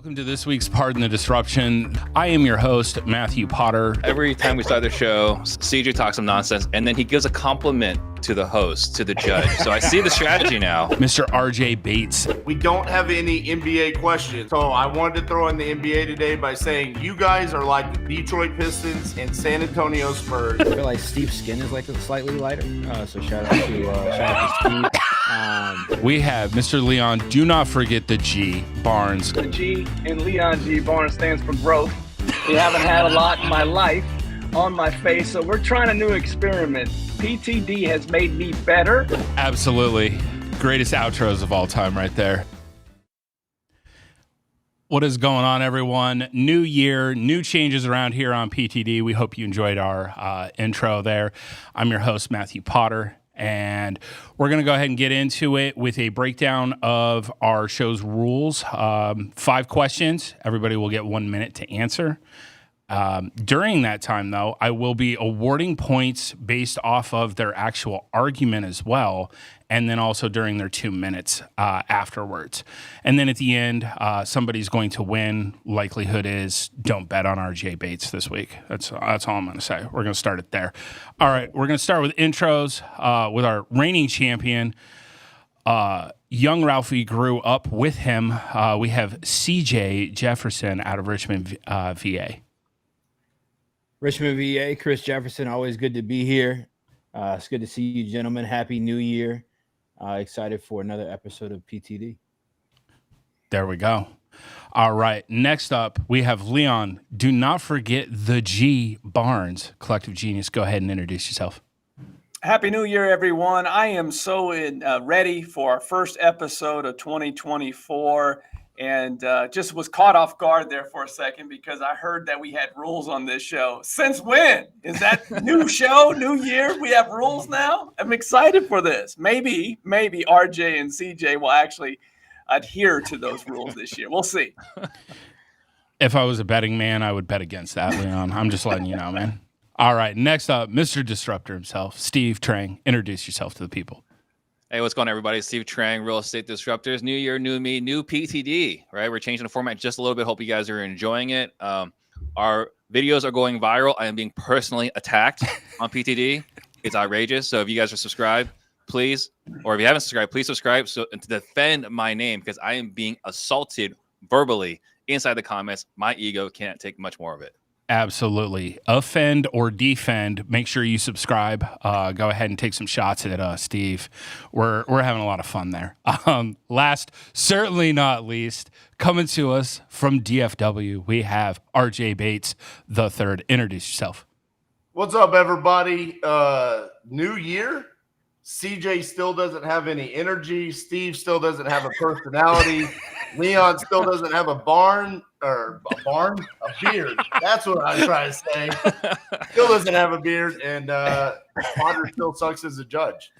Welcome to this week's Pardon the Disruption. I am your host, Matthew Potter. Every time we start the show, CJ talks some nonsense, and then he gives a compliment to the host, to the judge. So I see the strategy now. Mr. RJ Bates. We don't have any NBA questions, so I wanted to throw in the NBA today by saying you guys are like the Detroit Pistons and San Antonio Spurs. I feel like Steve's skin is like slightly lighter, so shout out to Steve. We have Mr. Leon, do not forget the G, Barnes. The G in Leon G. Barnes stands for growth. We haven't had a lot in my life on my face, so we're trying a new experiment. PTD has made me better. Absolutely. Greatest outros of all time right there. What is going on, everyone? New year, new changes around here on PTD. We hope you enjoyed our intro there. I'm your host, Matthew Potter. And we're going to go ahead and get into it with a breakdown of our show's rules. 5 questions. Everybody will get 1 minute to answer. During that time, though, I will be awarding points based off of their actual argument as well, and then also during their 2 minutes afterwards. And then at the end, somebody's going to win. Likelihood is don't bet on RJ Bates this week. That's all I'm going to say. We're going to start it there. All right, we're going to start with intros with our reigning champion. Young Ralphie grew up with him. We have CJ Jefferson out of Richmond, VA. Richmond, VA, Chris Jefferson, always good to be here. It's good to see you, gentlemen. Happy New Year. Excited for another episode of PTD. There we go. All right. Next up, we have Leon. Do not forget the G, Barnes, Collective Genius. Go ahead and introduce yourself. Happy New Year, everyone. I am so ready for our first episode of 2024. And just was caught off guard there for a second because I heard that we had rules on this show. Since when? Is that new show, new year? We have rules now? I'm excited for this. Maybe RJ and CJ will actually adhere to those rules this year. We'll see. If I was a betting man, I would bet against that, Leon. I'm just letting you know, man. All right. Next up, Mr. Disruptor himself, Steve Trang. Introduce yourself to the people. Hey, what's going on, everybody? Steve Trang, Real Estate Disruptors. New year, new me, new PTD, right? We're changing the format just a little bit. Hope you guys are enjoying it. Our videos are going viral. I am being personally attacked on PTD. It's outrageous. So if you guys are subscribed, please, or if you haven't subscribed, please subscribe to defend my name because I am being assaulted verbally inside the comments. My ego can't take much more of it. Absolutely. Offend or defend. Make sure you subscribe. Go ahead and take some shots at Steve. We're having a lot of fun there. Last, certainly not least, coming to us from DFW, we have RJ Bates the third. Introduce yourself. What's up, everybody? New year. CJ still doesn't have any energy. Steve still doesn't have a personality. Leon still doesn't have a beard. That's what I'm trying to say. Still doesn't have a beard, and Potter still sucks as a judge.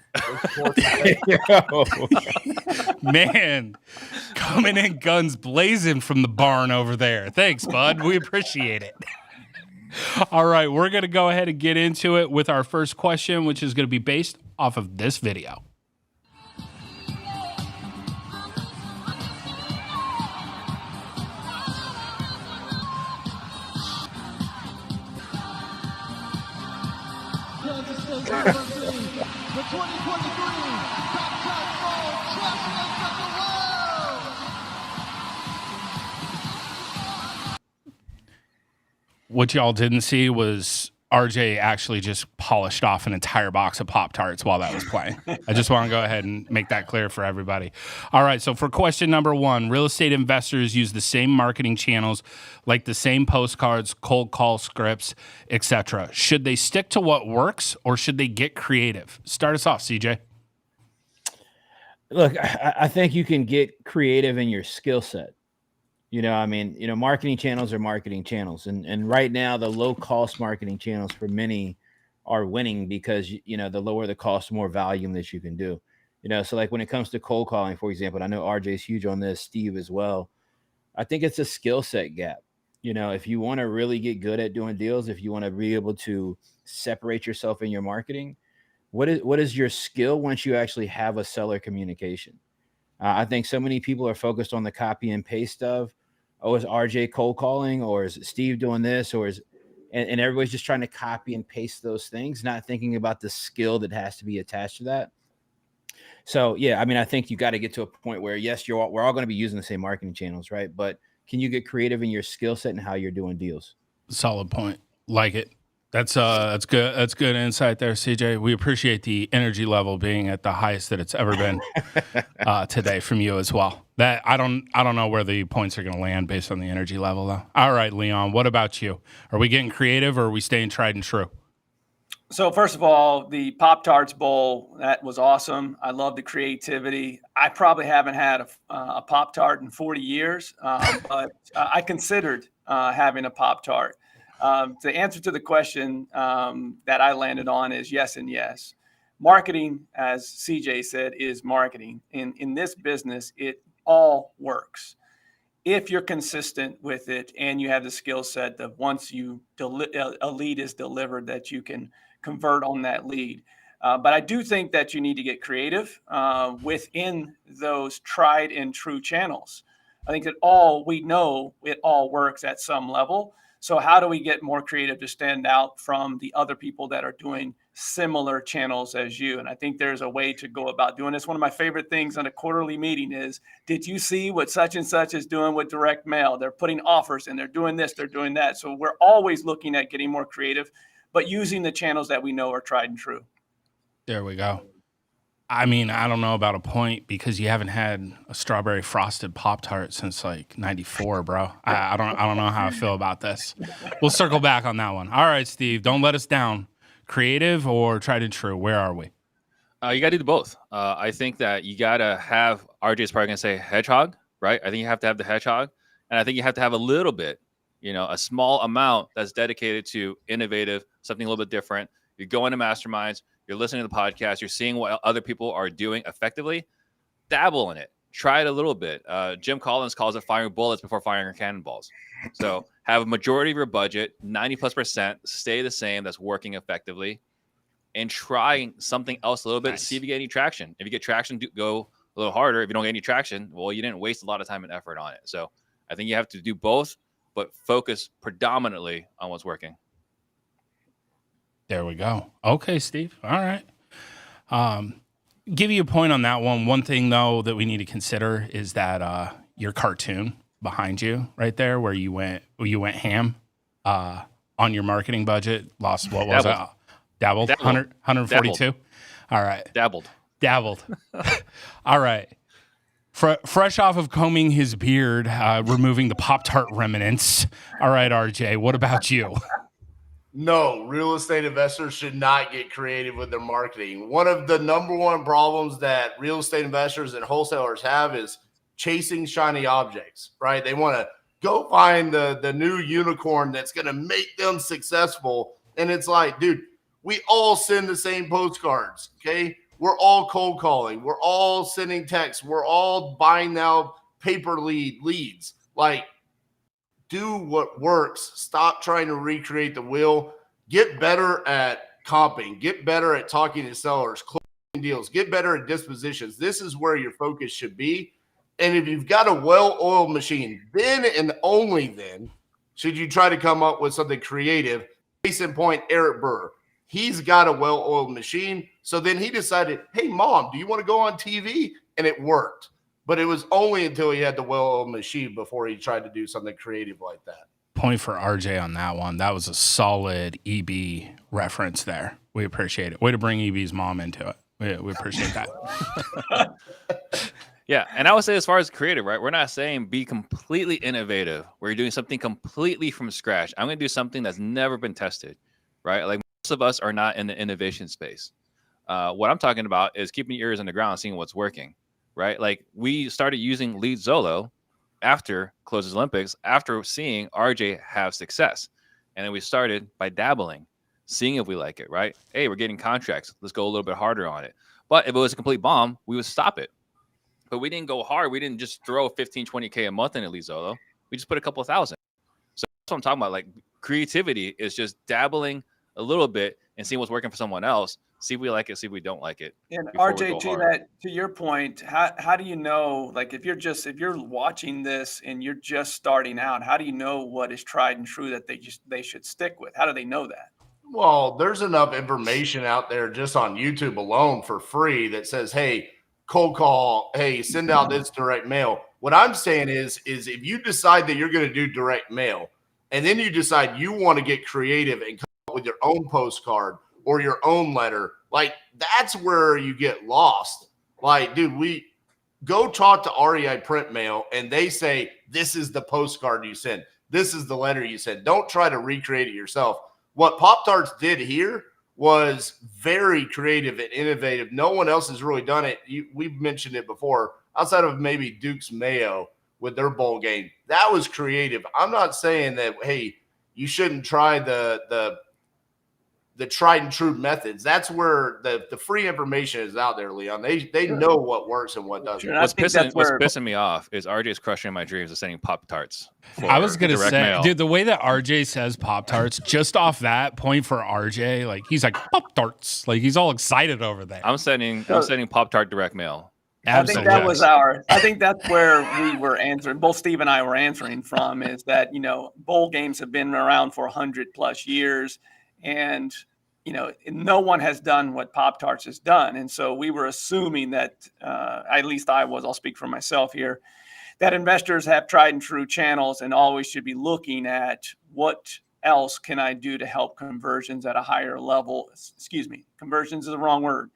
Man, coming in guns blazing from the barn over there. Thanks, bud. We appreciate it. All right, we're going to go ahead and get into it with our first question, which is going to be based off of this video. The 2023 basketball champions of the world. What y'all didn't see was RJ actually just polished off an entire box of Pop-Tarts while that was playing. I just want to go ahead and make that clear for everybody. All right, so for question number 1, real estate investors use the same marketing channels, like the same postcards, cold call scripts, etc. Should they stick to what works or should they get creative? Start us off, CJ. Look, I think you can get creative in your skill set. Marketing channels are marketing channels. And right now, the low-cost marketing channels for many are winning because, the lower the cost, the more volume that you can do. So like when it comes to cold calling, for example, I know RJ's huge on this, Steve as well. I think it's a skill set gap. If you want to really get good at doing deals, if you want to be able to separate yourself in your marketing, what is your skill once you actually have a seller communication? I think so many people are focused on the copy and paste of oh, is RJ cold calling, or is Steve doing this, or is and everybody's just trying to copy and paste those things, not thinking about the skill that has to be attached to that. So yeah, I mean, I think you got to get to a point where yes, we're all going to be using the same marketing channels, right? But can you get creative in your skill set and how you're doing deals? Solid point. Like it. That's good. That's good insight there, CJ. We appreciate the energy level being at the highest that it's ever been today from you as well. That I don't know where the points are going to land based on the energy level though. All right, Leon, what about you? Are we getting creative or are we staying tried and true? So first of all, the Pop-Tarts Bowl, that was awesome. I love the creativity. I probably haven't had a Pop-Tart in 40 years, but I considered having a Pop-Tart. The answer to the question that I landed on is yes and yes. Marketing, as CJ said, is marketing. In this business, it all works. If you're consistent with it and you have the skill set that once a lead is delivered, that you can convert on that lead. But I do think that you need to get creative within those tried and true channels. I think that we know it all works at some level. So how do we get more creative to stand out from the other people that are doing similar channels as you? And I think there's a way to go about doing this. One of my favorite things on a quarterly meeting is, did you see what such and such is doing with direct mail? They're putting offers and they're doing this, they're doing that. So we're always looking at getting more creative, but using the channels that we know are tried and true. There we go. I mean, I don't know about a point because you haven't had a strawberry frosted Pop-Tart since like 94, bro. I don't know how I feel about this. We'll circle back on that one. All right, Steve, don't let us down. Creative or tried and true? Where are we? You got to do both. I think that you got to have, RJ's probably going to say hedgehog, right? I think you have to have the hedgehog. And I think you have to have a little bit, a small amount that's dedicated to innovative, something a little bit different. You're going to masterminds. You're listening to the podcast. You're seeing what other people are doing effectively. Dabble in it. Try it a little bit. Jim Collins calls it firing bullets before firing cannonballs. So have a majority of your budget, 90+%, stay the same. That's working effectively. And try something else a little bit. Nice. See if you get any traction. If you get traction, go a little harder. If you don't get any traction, well, you didn't waste a lot of time and effort on it. So I think you have to do both, but focus predominantly on what's working. There we go. Okay, Steve. All right. Give you a point on that one. One thing, though, that we need to consider is that your cartoon behind you right there where you went ham on your marketing budget, lost, what was it? Dabbled. 142? Dabbled. All right. Dabbled. All right. Fresh off of combing his beard, removing the Pop-Tart remnants. All right, RJ, what about you? No, real estate investors should not get creative with their marketing. One of the number one problems that real estate investors and wholesalers have is chasing shiny objects, right? They want to go find the new unicorn that's going to make them successful. And it's like, dude, we all send the same postcards, okay? We're all cold calling. We're all sending texts. We're all buying now paper leads. Like, do what works. Stop trying to recreate the wheel. Get better at comping. Get better at talking to sellers, closing deals. Get better at dispositions. This is where your focus should be. And if you've got a well-oiled machine, then and only then should you try to come up with something creative. Case in point, Eric Brewer. He's got a well-oiled machine. So then he decided, hey, Mom, do you want to go on TV? And it worked. But it was only until he had the well-oiled machine before he tried to do something creative like that. Point for RJ on that one. That was a solid EB reference there. We appreciate it. Way to bring EB's mom into it. We appreciate that. Yeah, and I would say as far as creative, right, we're not saying be completely innovative where you're doing something completely from scratch. I'm going to do something that's never been tested, right? Like most of us are not in the innovation space. What I'm talking about is keeping your ears on the ground, seeing what's working. Right? Like we started using Lead Zolo after Closes Olympics, after seeing RJ have success. And then we started by dabbling, seeing if we like it, right? Hey, we're getting contracts. Let's go a little bit harder on it. But if it was a complete bomb, we would stop it. But we didn't go hard. We didn't just throw 15, 20K a month in Lead Zolo. We just put a couple of thousand. So that's what I'm talking about. Like creativity is just dabbling a little bit, and seeing what's working for someone else. See if we like it, see if we don't like it. And before we RJ, go hard. to your point, how do you know, like if you're watching this and you're just starting out, how do you know what is tried and true that they should stick with? How do they know that? Well, there's enough information out there just on YouTube alone for free that says, hey, cold call, hey, send out this direct mail. What I'm saying is if you decide that you're going to do direct mail and then you decide you want to get creative and come up with your own postcard or your own letter, like that's where you get lost. Like, dude, we go talk to REI Print Mail and they say, this is the postcard you send. This is the letter you send. Don't try to recreate it yourself. What Pop-Tarts did here was very creative and innovative. No one else has really done it. We've mentioned it before, outside of maybe Duke's Mayo with their bowl game. That was creative. I'm not saying that, hey, you shouldn't try the tried and true methods. That's where the free information is out there, Leon. They know what works and what doesn't. Sure. What's pissing me off is RJ's crushing my dreams of sending Pop-Tarts. I was gonna say, mail. dude, the way that RJ says Pop-Tarts, just off that point for RJ, like he's like Pop-Tarts, like he's all excited over there. I'm sending Pop-Tart direct mail. Absolutely. I think that's where we were answering. Both Steve and I were answering from is that, bowl games have been around for 100+ years, and no one has done what Pop-Tarts has done. And so we were assuming that, at least I was, I'll speak for myself here, that investors have tried and true channels and always should be looking at what else can I do to help conversions at a higher level. Excuse me, conversions is the wrong word.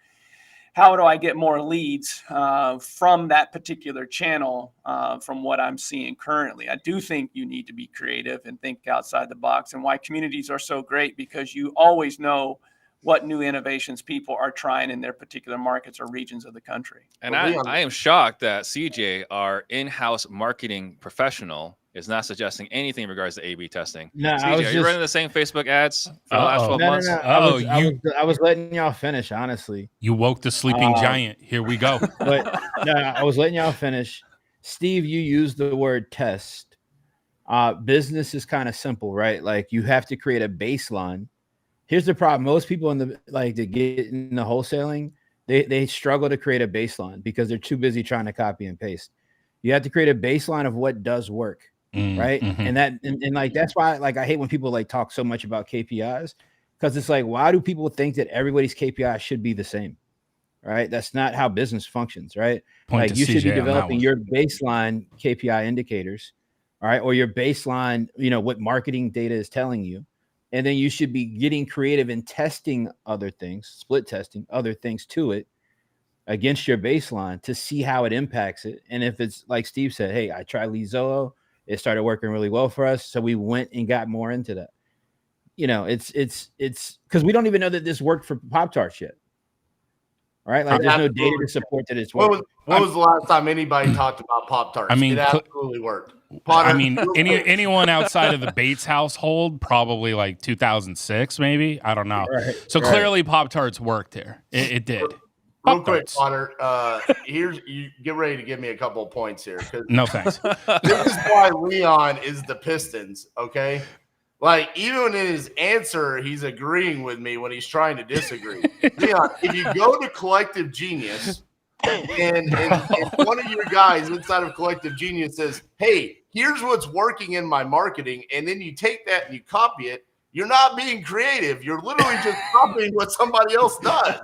How do I get more leads from that particular channel from what I'm seeing currently? I do think you need to be creative and think outside the box, and why communities are so great, because you always know what new innovations people are trying in their particular markets or regions of the country. And I am shocked that CJ, our in-house marketing professional, is not suggesting anything in regards to A/B testing. No, CJ, are you running the same Facebook ads for the last 12 months? No. I was letting y'all finish, honestly. You woke the sleeping giant. Here we go. But no, I was letting y'all finish. Steve, you used the word test. Business is kind of simple, right? Like you have to create a baseline. Here's the problem. Most people that get in the wholesaling, they struggle to create a baseline because they're too busy trying to copy and paste. You have to create a baseline of what does work. Right. Mm-hmm. And that's why I hate when people talk so much about KPIs, because it's like, why do people think that everybody's KPI should be the same? Right. That's not how business functions. Right. You should be developing your baseline KPI indicators. All right. Or your baseline, what marketing data is telling you. And then you should be getting creative and testing other things, split testing other things to it against your baseline to see how it impacts it. And if it's like Steve said, hey, I tried Lizolo. It started working really well for us. So we went and got more into that. It's because we don't even know that this worked for Pop-Tarts yet. Right? There's no data to support that it's working. When was the last time anybody talked about Pop-Tarts? I mean, it absolutely worked. Potter, anyone outside of the Bates household, probably 2006, maybe. I don't know. Right, so clearly Pop-Tarts worked here. It did. Real quick, Potter, you get ready to give me a couple of points here. No thanks. This is why Leon is the Pistons, okay? Even in his answer, he's agreeing with me when he's trying to disagree. Leon, if you go to Collective Genius and one of your guys inside of Collective Genius says, hey, here's what's working in my marketing, and then you take that and you copy it, you're not being creative. You're literally just copying what somebody else does.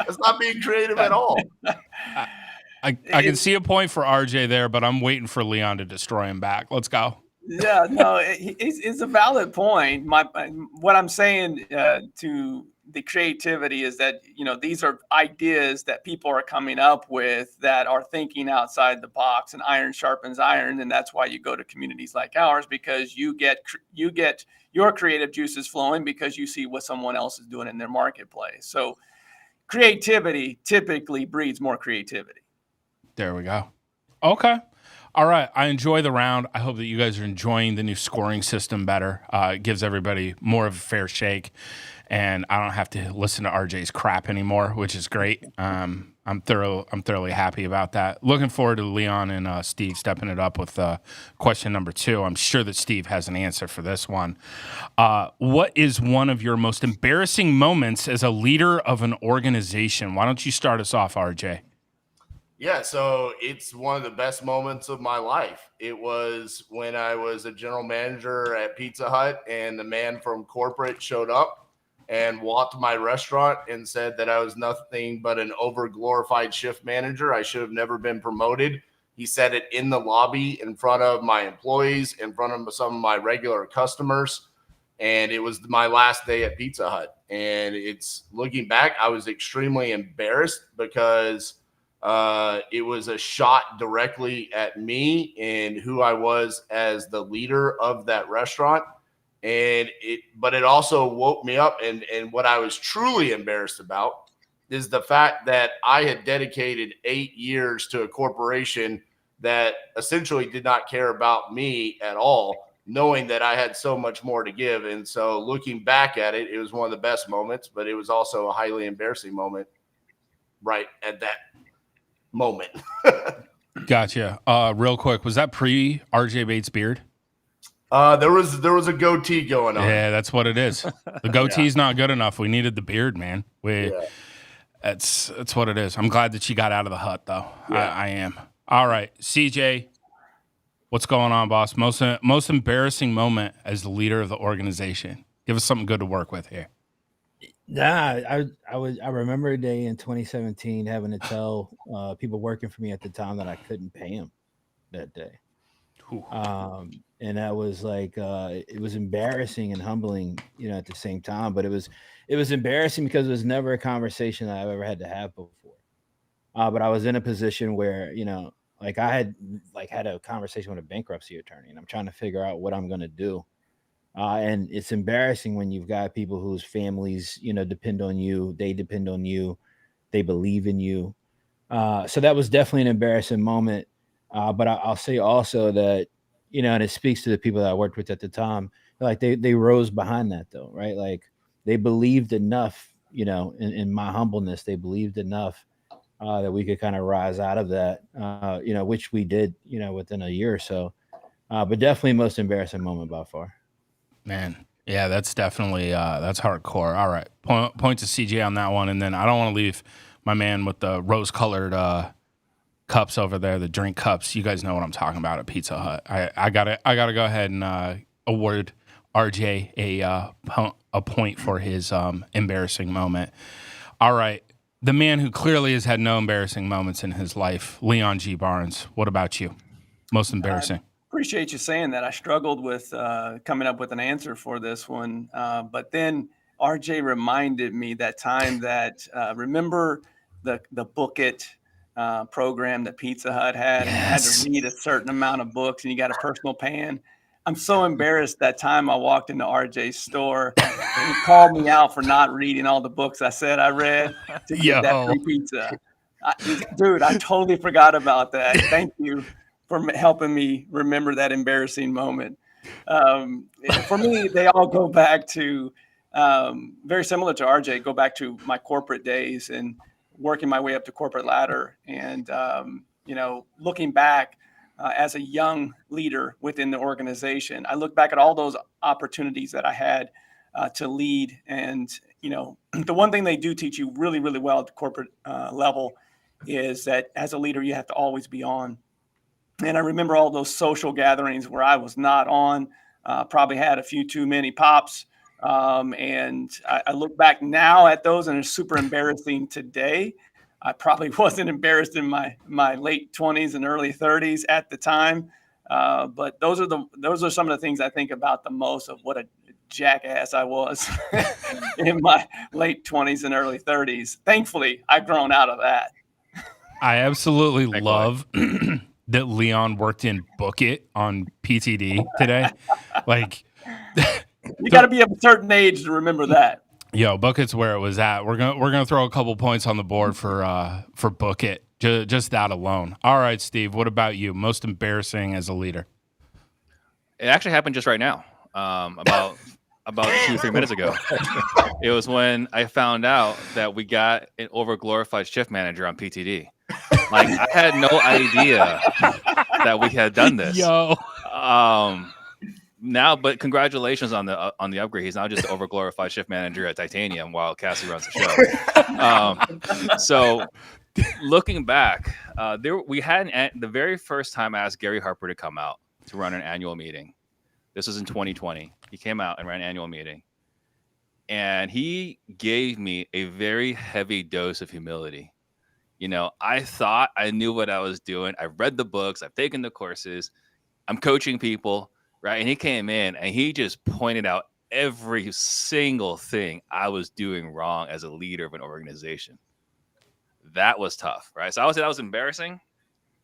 It's not being creative at all. I can see a point for RJ there, but I'm waiting for Leon to destroy him back. Let's go. Yeah, no, it's a valid point. What I'm saying to the creativity is that, these are ideas that people are coming up with that are thinking outside the box, and iron sharpens iron. And that's why you go to communities like ours, because you get your creative juices flowing because you see what someone else is doing in their marketplace. So creativity typically breeds more creativity. There we go. Okay. All right. I enjoy the round. I hope that you guys are enjoying the new scoring system better. It gives everybody more of a fair shake. and I don't have to listen to RJ's crap anymore, which is great. I'm thoroughly happy about that. Looking forward to Leon and Steve stepping it up with question number 2. I'm sure that Steve has an answer for this one. What is one of your most embarrassing moments as a leader of an organization? Why don't you start us off, RJ? Yeah, so it's one of the best moments of my life. It was when I was a general manager at Pizza Hut, and the man from corporate showed up and walked my restaurant and said that I was nothing but an over-glorified shift manager. I should have never been promoted. He said it in the lobby in front of my employees, in front of some of my regular customers, and it was my last day at Pizza Hut. And it's looking back, I was extremely embarrassed because it was a shot directly at me and who I was as the leader of that restaurant. But it also woke me up. And what I was truly embarrassed about is the fact that I had dedicated 8 years to a corporation that essentially did not care about me at all, knowing that I had so much more to give. And so looking back at it, it was one of the best moments, but it was also a highly embarrassing moment right at that moment. Gotcha. Real quick, was that pre RJ Bates beard? There was a goatee going on. Yeah, that's what it is. The goatee's not good enough. We needed the beard, man. That's what it is. I'm glad that you got out of the hut, though. Yeah. I am. All right, CJ, what's going on, boss? Most embarrassing moment as the leader of the organization. Give us something good to work with here. Nah, I remember a day in 2017 having to tell people working for me at the time that I couldn't pay them that day. And that was like it was embarrassing and humbling, at the same time. But it was embarrassing because it was never a conversation that I've ever had to have before. But I was in a position where I had a conversation with a bankruptcy attorney, and I'm trying to figure out what I'm going to do. And it's embarrassing when you've got people whose families, depend on you. They depend on you. They believe in you. So that was definitely an embarrassing moment. But I'll say also that, and it speaks to the people that I worked with at the time, like they rose behind that though, right? Like they believed enough, in my humbleness, they believed enough that we could kind of rise out of that, which we did, within a year or so. But definitely most embarrassing moment by far. Man, yeah, that's definitely that's hardcore. All right, point to CJ on that one, and then I don't want to leave my man with the rose-colored cups over there, the drink cups. You guys know what I'm talking about at Pizza Hut. I gotta go ahead and award RJ a point for his embarrassing moment. All right, the man who clearly has had no embarrassing moments in his life, Leon G. Barnes. What about you? Most embarrassing. Appreciate you saying that. I struggled with coming up with an answer for this one, but then RJ reminded me that time that remember the Book It program that Pizza Hut had, and you had to read a certain amount of books, and you got a personal pan. I'm so embarrassed that time I walked into RJ's store and he called me out for not reading all the books I said I read to get that free pizza. Dude, I totally forgot about that. Thank you for helping me remember that embarrassing moment. For me, they all go back to very similar to RJ, go back to my corporate days and working my way up the corporate ladder. And, looking back as a young leader within the organization, I look back at all those opportunities that I had to lead. And, the one thing they do teach you really, really well at the corporate level is that as a leader, you have to always be on. And I remember all those social gatherings where I was not on, probably had a few too many pops. And I look back now at those and it's super embarrassing today. I probably wasn't embarrassed in my late 20s and early 30s at the time. But those are some of the things I think about the most of what a jackass I was in my late 20s and early 30s. Thankfully, I've grown out of that. I absolutely love that Leon worked in Book It on PTD today. Like, you got to be of a certain age to remember that. Yo, Book It's where it was at. We're gonna throw a couple points on the board for Book It. Just that alone. All right, Steve. What about you? Most embarrassing as a leader? It actually happened just right now. About about 2-3 minutes ago. It was when I found out that we got an overglorified shift manager on PTD. Like, I had no idea that we had done this. Yo. Now, but congratulations on the upgrade. He's now just an overglorified shift manager at Titanium while Cassie runs the show. So, looking back, we had the very first time I asked Gary Harper to come out to run an annual meeting. This was in 2020. He came out and ran an annual meeting, and he gave me a very heavy dose of humility. You know, I thought I knew what I was doing. I read the books. I've taken the courses. I'm coaching people. Right. And he came in and he just pointed out every single thing I was doing wrong as a leader of an organization. That was tough. Right. So I would say that was embarrassing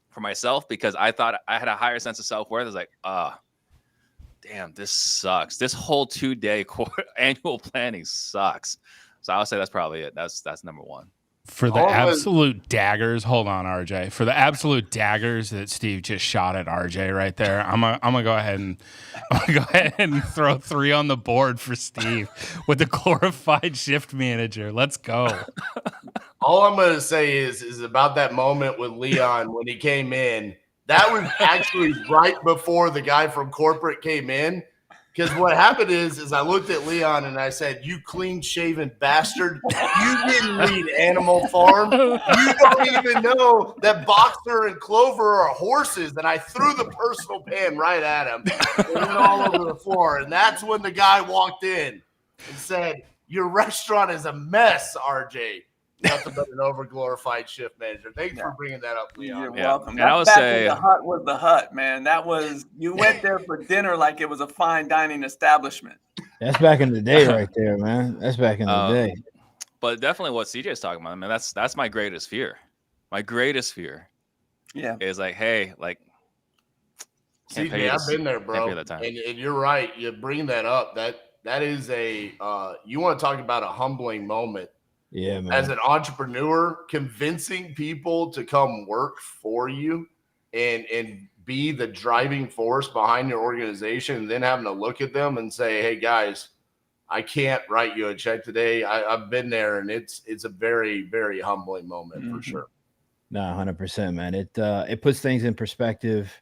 for myself because I thought I had a higher sense of self-worth. I was like, damn, this sucks. This whole 2-day annual planning sucks. So I would say that's probably it. That's number one. For the absolute daggers, hold on, RJ. For the absolute daggers that Steve just shot at RJ right there, I'm gonna go ahead and throw 3 on the board for Steve with the glorified shift manager. Let's go. All I'm gonna say is about that moment with Leon when he came in. That was actually right before the guy from corporate came in. Because what happened is I looked at Leon and I said, "You clean-shaven bastard! You didn't read Animal Farm. You don't even know that Boxer and Clover are horses." And I threw the personal pan right at him. It went all over the floor. And that's when the guy walked in and said, "Your restaurant is a mess, RJ." Nothing but an overglorified shift manager. Thanks for bringing that up, Leon. You're welcome. And I would Back say when the hut was the hut, man. That was, you went there for dinner like it was a fine dining establishment. That's back in the day, right there, man. That's back in the day. But definitely what CJ's talking about, man. That's my greatest fear. My greatest fear, is like, hey, like, CJ, I've been there, bro. And you're right. You bring that up. That is a you want to talk about a humbling moment. Yeah, man. As an entrepreneur, convincing people to come work for you and be the driving force behind your organization, and then having to look at them and say, "Hey guys, I can't write you a check today." I've been there, and it's a very, very humbling moment for sure. No, 100%, man. It puts things in perspective.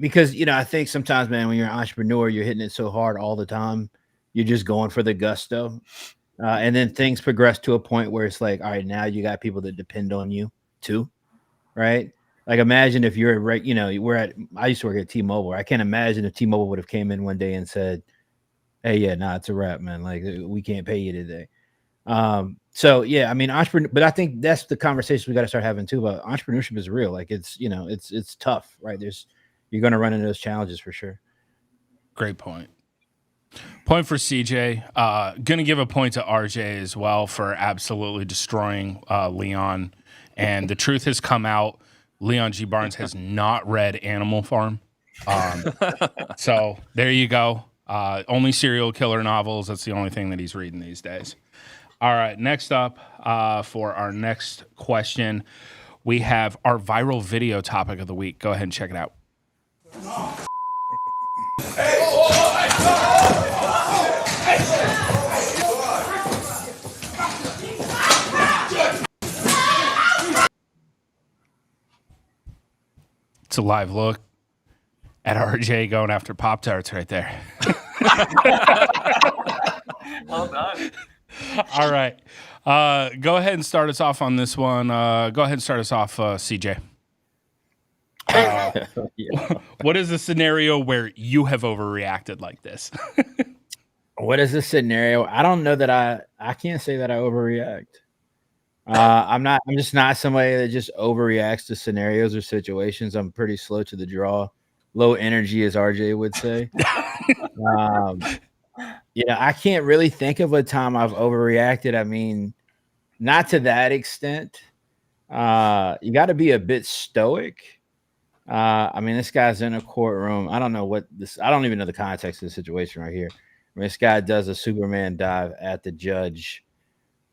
Because I think sometimes, man, when you're an entrepreneur, you're hitting it so hard all the time, you're just going for the gusto. And then things progress to a point where it's like, all right, now you got people that depend on you too, right? Like, imagine if you're right, I used to work at T-Mobile. I can't imagine if T-Mobile would have came in one day and said, "Hey, it's a wrap, man. Like, we can't pay you today." So yeah, I mean, but I think that's the conversation we got to start having too about entrepreneurship is real. Like, it's tough, right? You're going to run into those challenges for sure. Great point. Point for CJ. Going to give a point to RJ as well for absolutely destroying Leon. And the truth has come out. Leon G. Barnes has not read Animal Farm. So there you go. Only serial killer novels. That's the only thing that he's reading these days. All right. Next up, for our next question, we have our viral video topic of the week. Go ahead and check it out. It's a live look at RJ going after Pop-Tarts right there. Well done. All right. Go ahead and start us off on this one. Go ahead and start us off, CJ. What is the scenario where you have overreacted like this? What is the scenario? I don't know that I can't say that I overreact. I'm just not somebody that just overreacts to scenarios or situations. I'm pretty slow to the draw, low energy, as RJ would say. I can't really think of a time I've overreacted. I mean, not to that extent. You got to be a bit stoic. I mean, this guy's in a courtroom. I don't even know the context of the situation right here. I mean, this guy does a Superman dive at the judge.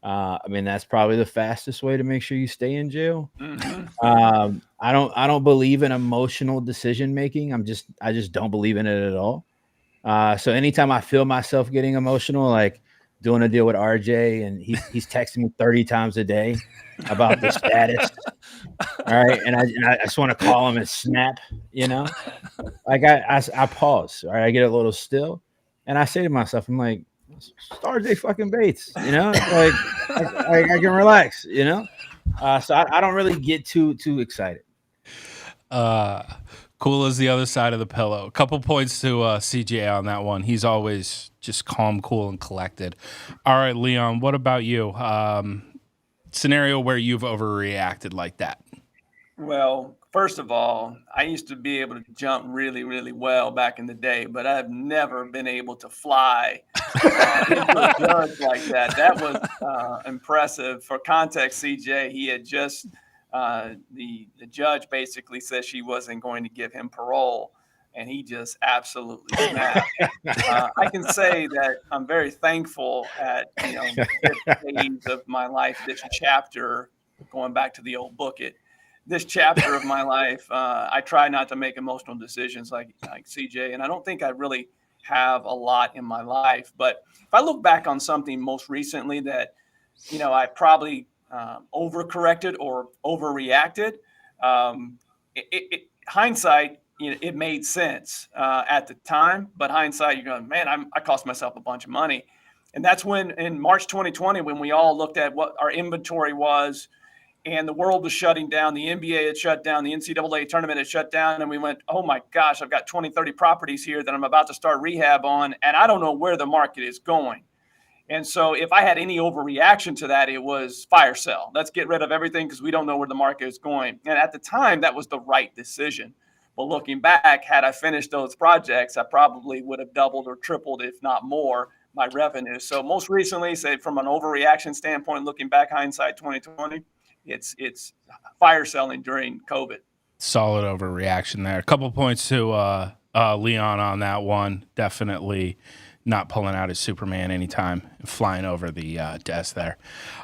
I mean, that's probably the fastest way to make sure you stay in jail. Mm-hmm. I don't believe in emotional decision making. I just don't believe in it at all. So anytime I feel myself getting emotional, like doing a deal with RJ, and he's texting me 30 times a day about the status. All right. And I just want to call him and snap, like I pause. All right. I get a little still and I say to myself, I'm like, Star J fucking Bates, like I can relax, so I don't really get too excited. Cool as the other side of the pillow. A couple points to CJ on that one. He's always just calm, cool, and collected. All right, Leon, what about you? Scenario where you've overreacted like that. Well, first of all, I used to be able to jump really, really well back in the day, but I've never been able to fly into a judge like that. That was impressive. For context, CJ, he had just the judge basically said she wasn't going to give him parole, and he just absolutely snapped. I can say that I'm very thankful at this phase of my life, this chapter, going back to the old book it. This chapter of my life, I try not to make emotional decisions like CJ, and I don't think I really have a lot in my life. But if I look back on something most recently that, I probably overcorrected or overreacted, hindsight, it made sense at the time. But hindsight, you're going, man, I cost myself a bunch of money. And that's when in March 2020, when we all looked at what our inventory was, and the world was shutting down. The NBA had shut down. The NCAA tournament had shut down. And we went, oh, my gosh, I've got 20, 30 properties here that I'm about to start rehab on, and I don't know where the market is going. And so if I had any overreaction to that, it was fire sale. Let's get rid of everything because we don't know where the market is going. And at the time, that was the right decision. But looking back, had I finished those projects, I probably would have doubled or tripled, if not more, my revenue. So most recently, say from an overreaction standpoint, looking back, hindsight 2020, it's fire selling during COVID. Solid overreaction there. A couple points to Leon on that one. Definitely not pulling out his Superman anytime, flying over the desk there.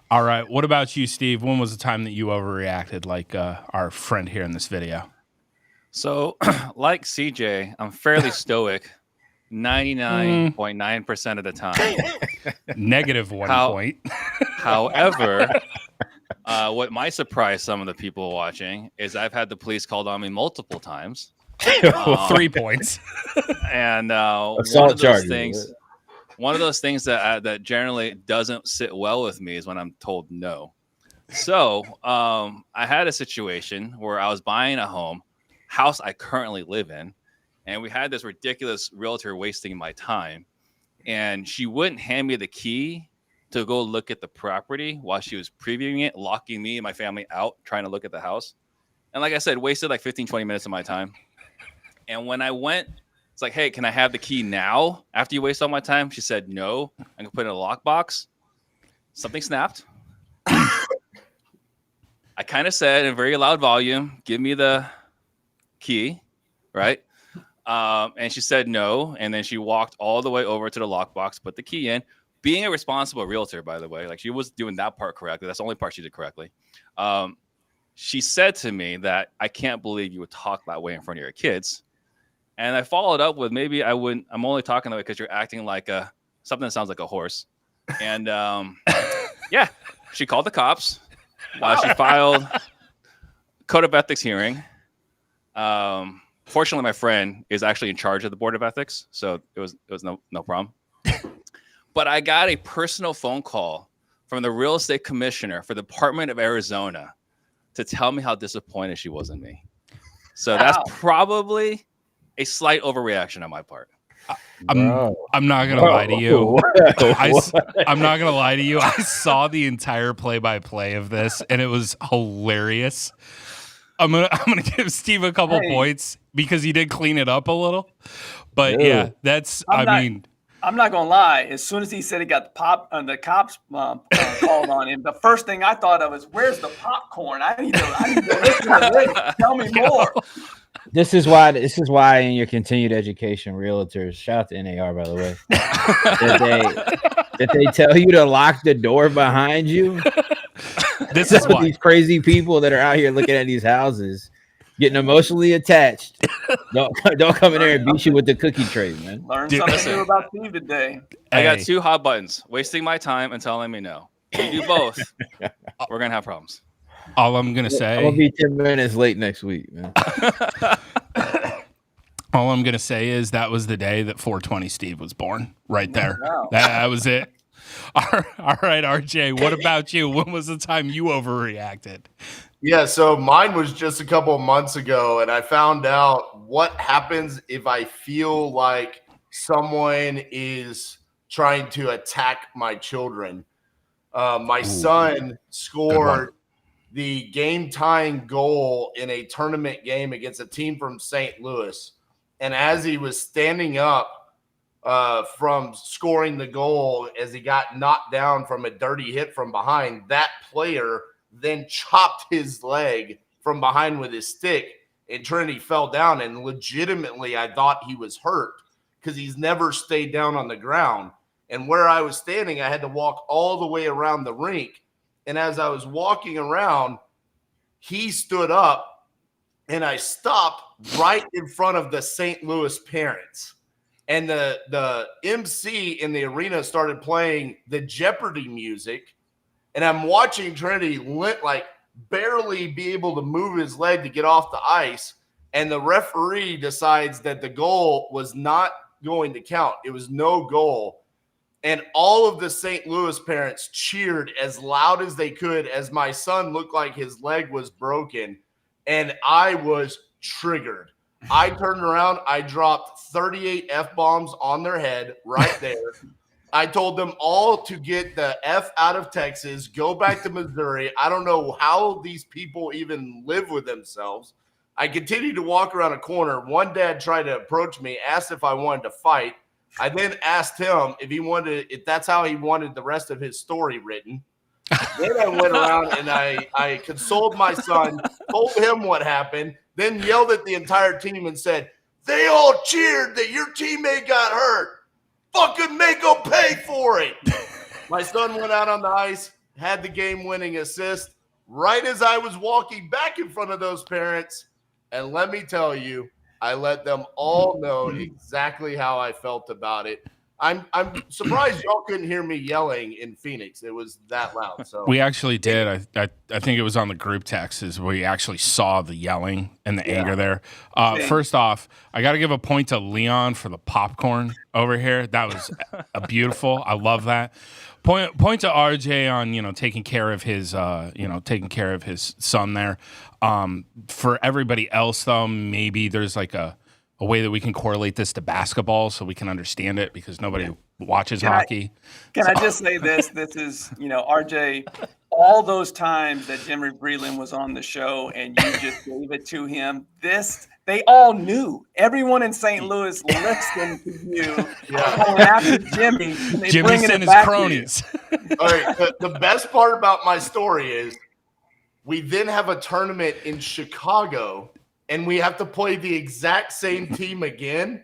All right. What about you, Steve? When was the time that you overreacted like our friend here in this video? So, like CJ, I'm fairly stoic 99.9% of the time. Negative 1 point. However, what might surprise some of the people watching is I've had the police called on me multiple times. 3 points. And Assault one of those things that generally doesn't sit well with me is when I'm told no. So I had a situation where I was buying a house I currently live in, and we had this ridiculous realtor wasting my time, and she wouldn't hand me the key to go look at the property while she was previewing it, locking me and my family out trying to look at the house. And like I said, wasted like 15, 20 minutes of my time. And when I went, it's like, hey, can I have the key now after you waste all my time? She said, no, I can put it in a lockbox. Something snapped. I kind of said in a very loud volume, give me the key, right? And she said no. And then she walked all the way over to the lockbox, put the key in. Being a responsible realtor, by the way, like she was doing that part correctly. That's the only part she did correctly. She said to me that I can't believe you would talk that way in front of your kids. And I followed up with maybe I wouldn't. I'm only talking that way because you're acting like something that sounds like a horse. And yeah, she called the cops. She filed code of ethics hearing. Fortunately, my friend is actually in charge of the board of ethics, so it was no problem. But I got a personal phone call from the real estate commissioner for the Department of Arizona to tell me how disappointed she was in me. So that's probably a slight overreaction on my part. I'm not gonna lie to you. I'm not gonna lie to you. I saw the entire play-by-play of this, and it was hilarious. I'm gonna give Steve a couple points because he did clean it up a little. But yeah, that's. I'm not gonna lie. As soon as he said he got the cops called on him, the first thing I thought of is, "Where's the popcorn? I need to listen to this. Tell me more." This is why in your continued education, realtors, shout out to NAR, by the way, that they tell you to lock the door behind you. This is why these crazy people that are out here looking at these houses. getting emotionally attached. Don't come in there and beat you with the cookie tray, man. Learn Dude, something listen. new about Steve today. I got Hey. 2 hot buttons: wasting my time and telling me no. If you do both, we're gonna have problems. All I'm gonna I'm gonna say, be 10 minutes late next week, man. all I'm gonna say is that was the day that 420 Steve was born. Right there. Wow. That was it. All right, RJ. What about you? When was the time you overreacted? Yeah, so mine was just a couple of months ago, and I found out what happens if I feel like someone is trying to attack my children. My son scored the game-tying goal in a tournament game against a team from St. Louis, and as he was standing up from scoring the goal, as he got knocked down from a dirty hit from behind, that player then chopped his leg from behind with his stick, and Trinity fell down. And legitimately, I thought he was hurt because he's never stayed down on the ground. And where I was standing, I had to walk all the way around the rink. And as I was walking around, he stood up, and I stopped right in front of the St. Louis parents. And the MC in the arena started playing the Jeopardy music. And I'm watching Trinity barely be able to move his leg to get off the ice. And the referee decides that the goal was not going to count. It was no goal. And all of the St. Louis parents cheered as loud as they could as my son looked like his leg was broken. And I was triggered. I turned around. I dropped 38 F-bombs on their head right there. I told them all to get the F out of Texas, go back to Missouri. I don't know how these people even live with themselves. I continued to walk around a corner. One dad tried to approach me, asked if I wanted to fight. I then asked him if that's how he wanted the rest of his story written. Then I went around and I consoled my son, told him what happened, then yelled at the entire team and said, "They all cheered that your teammate got hurt. Fucking make them pay for it." My son went out on the ice, had the game-winning assist right as I was walking back in front of those parents. And let me tell you, I let them all know exactly how I felt about it. I'm surprised y'all couldn't hear me yelling in Phoenix. It was that loud. So We actually did. I think it was on the group texts. We actually saw the yelling and the anger there. First off, I got to give a point to Leon for the popcorn over here. That was beautiful. I love that. Point to RJ on taking care of his son there. For everybody else though, maybe there's like a way that we can correlate this to basketball so we can understand it because nobody watches hockey. Can I just say this? This is, RJ, all those times that Jimmy Breland was on the show and you just gave it to him, they all knew. Everyone in St. Louis listened to you going after Jimmy. Jimmy sent his cronies. all right, the best part about my story is we then have a tournament in Chicago and we have to play the exact same team again.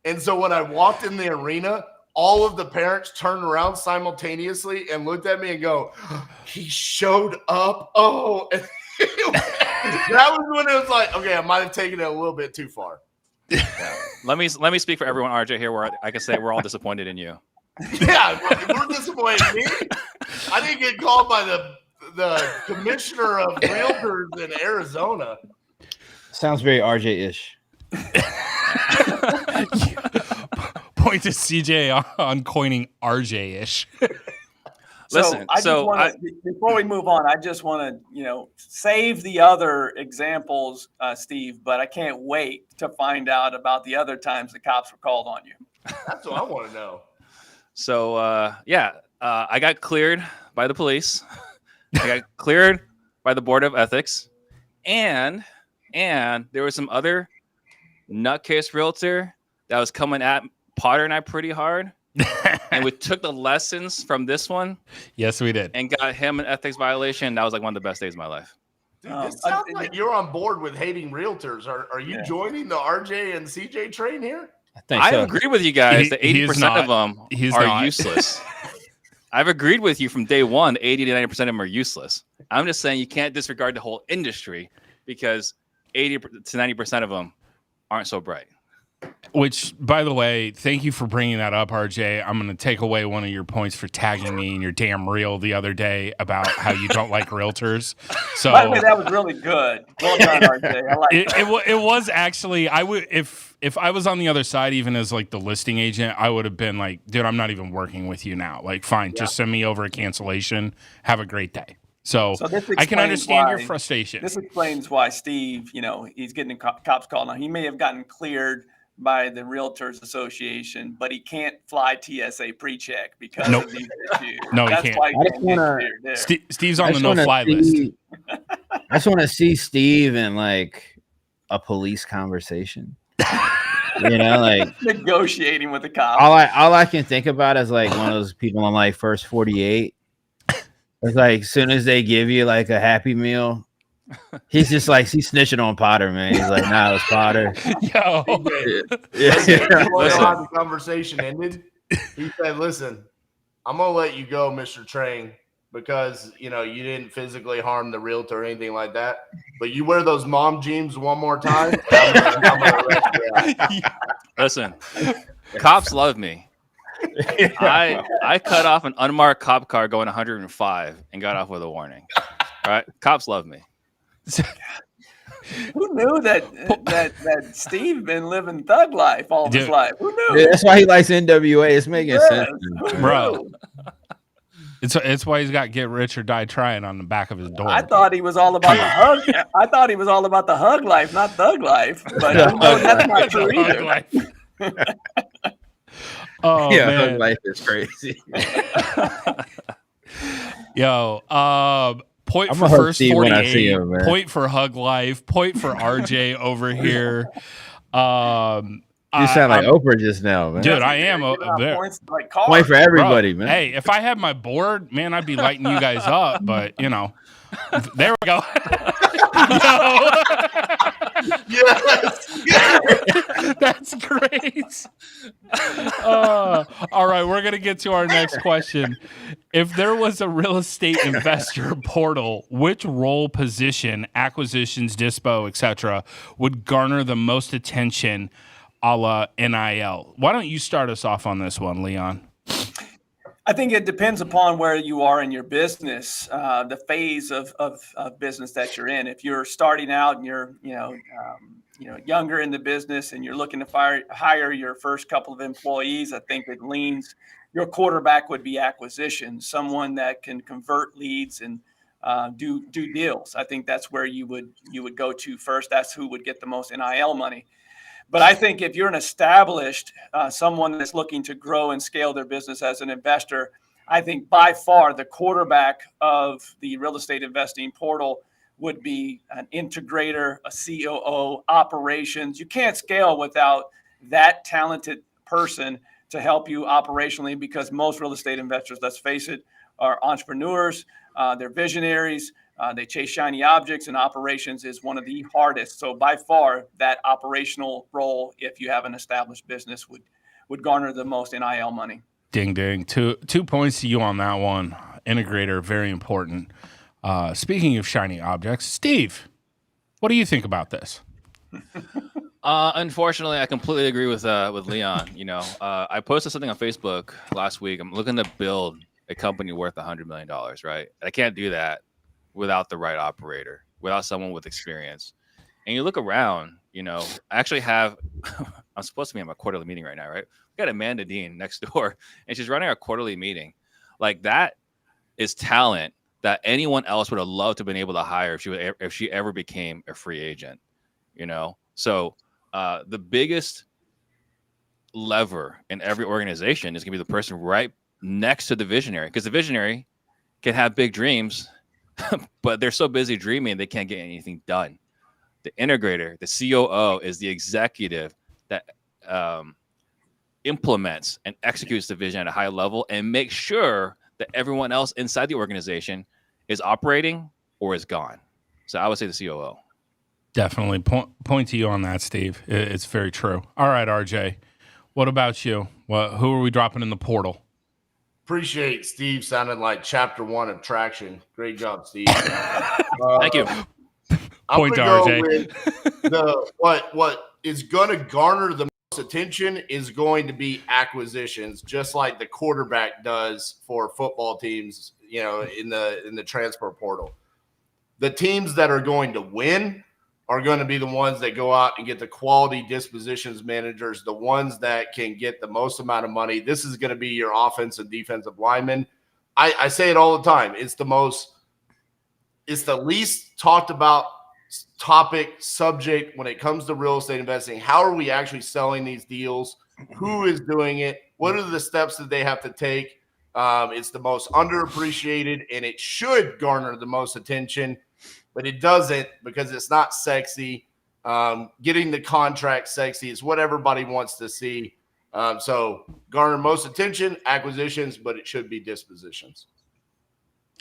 And so when I walked in the arena, all of the parents turned around simultaneously and looked at me and go, "He showed up." Oh, and that was when it was like, okay, I might have taken it a little bit too far. Let me speak for everyone, RJ, here, where I can say we're all disappointed in you. Yeah, we're disappointed in me. I didn't get called by the commissioner of realtors in Arizona. Sounds very RJ-ish. Point to CJ on coining RJ-ish. Listen, before we move on, I just want to, save the other examples, Steve, but I can't wait to find out about the other times the cops were called on you. That's what I want to know. So, I got cleared by the police. I got cleared by the Board of Ethics. And there was some other nutcase realtor that was coming at Potter and I pretty hard. And we took the lessons from this one. Yes, we did. And got him an ethics violation. That was like one of the best days of my life. Dude, this sounds like you're on board with hating realtors. Are you joining the RJ and CJ train here? I agree with you guys that 80% of them are useless. I've agreed with you from day one. 80 to 90% of them are useless. I'm just saying you can't disregard the whole industry because 80 to 90% of them aren't so bright. Which, by the way, thank you for bringing that up, RJ. I'm going to take away one of your points for tagging me in your damn reel the other day about how you don't like realtors. So By the way, that was really good. Well done, RJ. I like that. it was actually, I would, if I was on the other side, even as like the listing agent, I would have been like, dude, I'm not even working with you now. Like, fine, just send me over a cancellation. Have a great day. So this I can understand your why- frustration. This explains why Steve, he's getting a cops call now. He may have gotten cleared by the Realtors Association, but he can't fly TSA pre-check because of these issues. No, he That's can't. why he I just can't get wanna- cleared there. Steve's on the no-fly list. I just want to see Steve in like a police conversation. Like Negotiating with the cops. all I can think about is like one of those people on like First 48. It's like as soon as they give you like a Happy Meal, he's just like he's snitching on Potter, man. He's like, nah, it was Potter. Yo. You wanna know how the conversation ended? He said, "Listen, I'm gonna let you go, Mr. Trang, because you didn't physically harm the realtor or anything like that. But you wear those mom jeans one more time, I'm gonna arrest you." Listen, cops love me. I cut off an unmarked cop car going 105 and got off with a warning. All right, cops love me. Who knew that Steve been living thug life all of his life? Who knew? Yeah, that's why he likes NWA. It's making sense, Who knew? Bro. It's why he's got "Get Rich or Die Trying" on the back of his door. I thought he was all about the hug. I thought he was all about the hug life, not thug life. But that's not true either. Oh yeah, man, Hug Life is crazy. Yo, point I'm for gonna hug first Steve when I 48. see him, man. Point for Hug Life. Point for RJ over here. You sound like Oprah just now, man. Dude, I am there. Points like cars. Point for everybody, Bro, man. Hey, if I had my board, man, I'd be lighting you guys up. But there we go. Yes. That's great. All right, we're gonna get to our next question. If there was a real estate investor portal, which role, position, acquisitions, dispo, etc., would garner the most attention, a la NIL? Why don't you start us off on this one, Leon? I think it depends upon where you are in your business, the phase of business that you're in. If you're starting out and you're younger in the business and you're looking to hire your first couple of employees, I think it leans. Your quarterback would be acquisition, someone that can convert leads and do deals. I think that's where you would go to first. That's who would get the most NIL money. But I think if you're an established someone that's looking to grow and scale their business as an investor, I think by far the quarterback of the real estate investing portal would be an integrator, a COO, operations. You can't scale without that talented person to help you operationally, because most real estate investors, let's face it, are entrepreneurs, they're visionaries, they chase shiny objects, and operations is one of the hardest. So by far, that operational role, if you have an established business, would garner the most NIL money. Ding, ding. Two points to you on that one. Integrator, very important. Speaking of shiny objects, Steve, what do you think about this? Unfortunately, I completely agree with Leon. I posted something on Facebook last week. I'm looking to build a company worth $100 million, right? I can't do that without the right operator, without someone with experience. And you look around, I actually have, I'm supposed to be in my quarterly meeting right now, right? We got Amanda Dean next door, and she's running our quarterly meeting. Like, that is talent that anyone else would have loved to have been able to hire if she ever became a free agent, So the biggest lever in every organization is going to be the person right next to the visionary, because the visionary can have big dreams, but they're so busy dreaming they can't get anything done. The integrator, the COO, is the executive that implements and executes the vision at a high level and makes sure that everyone else inside the organization is operating or is gone. So I would say the COO. Definitely. Point to you on that, Steve. It's very true. All right, RJ, what about you? Who are we dropping in the portal? Appreciate Steve sounding like chapter 1 of Traction. Great job, Steve. Thank you. I'm Point to gonna go RJ. with what is going to garner the most attention is going to be acquisitions, just like the quarterback does for football teams, in the transfer portal. The teams that are going to win are going to be the ones that go out and get the quality dispositions managers, the ones that can get the most amount of money. This is going to be your offensive and defensive linemen. I say it all the time. It's the least talked about subject when it comes to real estate investing. How are we actually selling these deals? Who is doing it? What are the steps that they have to take? It's the most underappreciated, and it should garner the most attention, but it doesn't because it's not sexy. Getting the contract sexy is what everybody wants to see. So garner most attention, acquisitions, but it should be dispositions.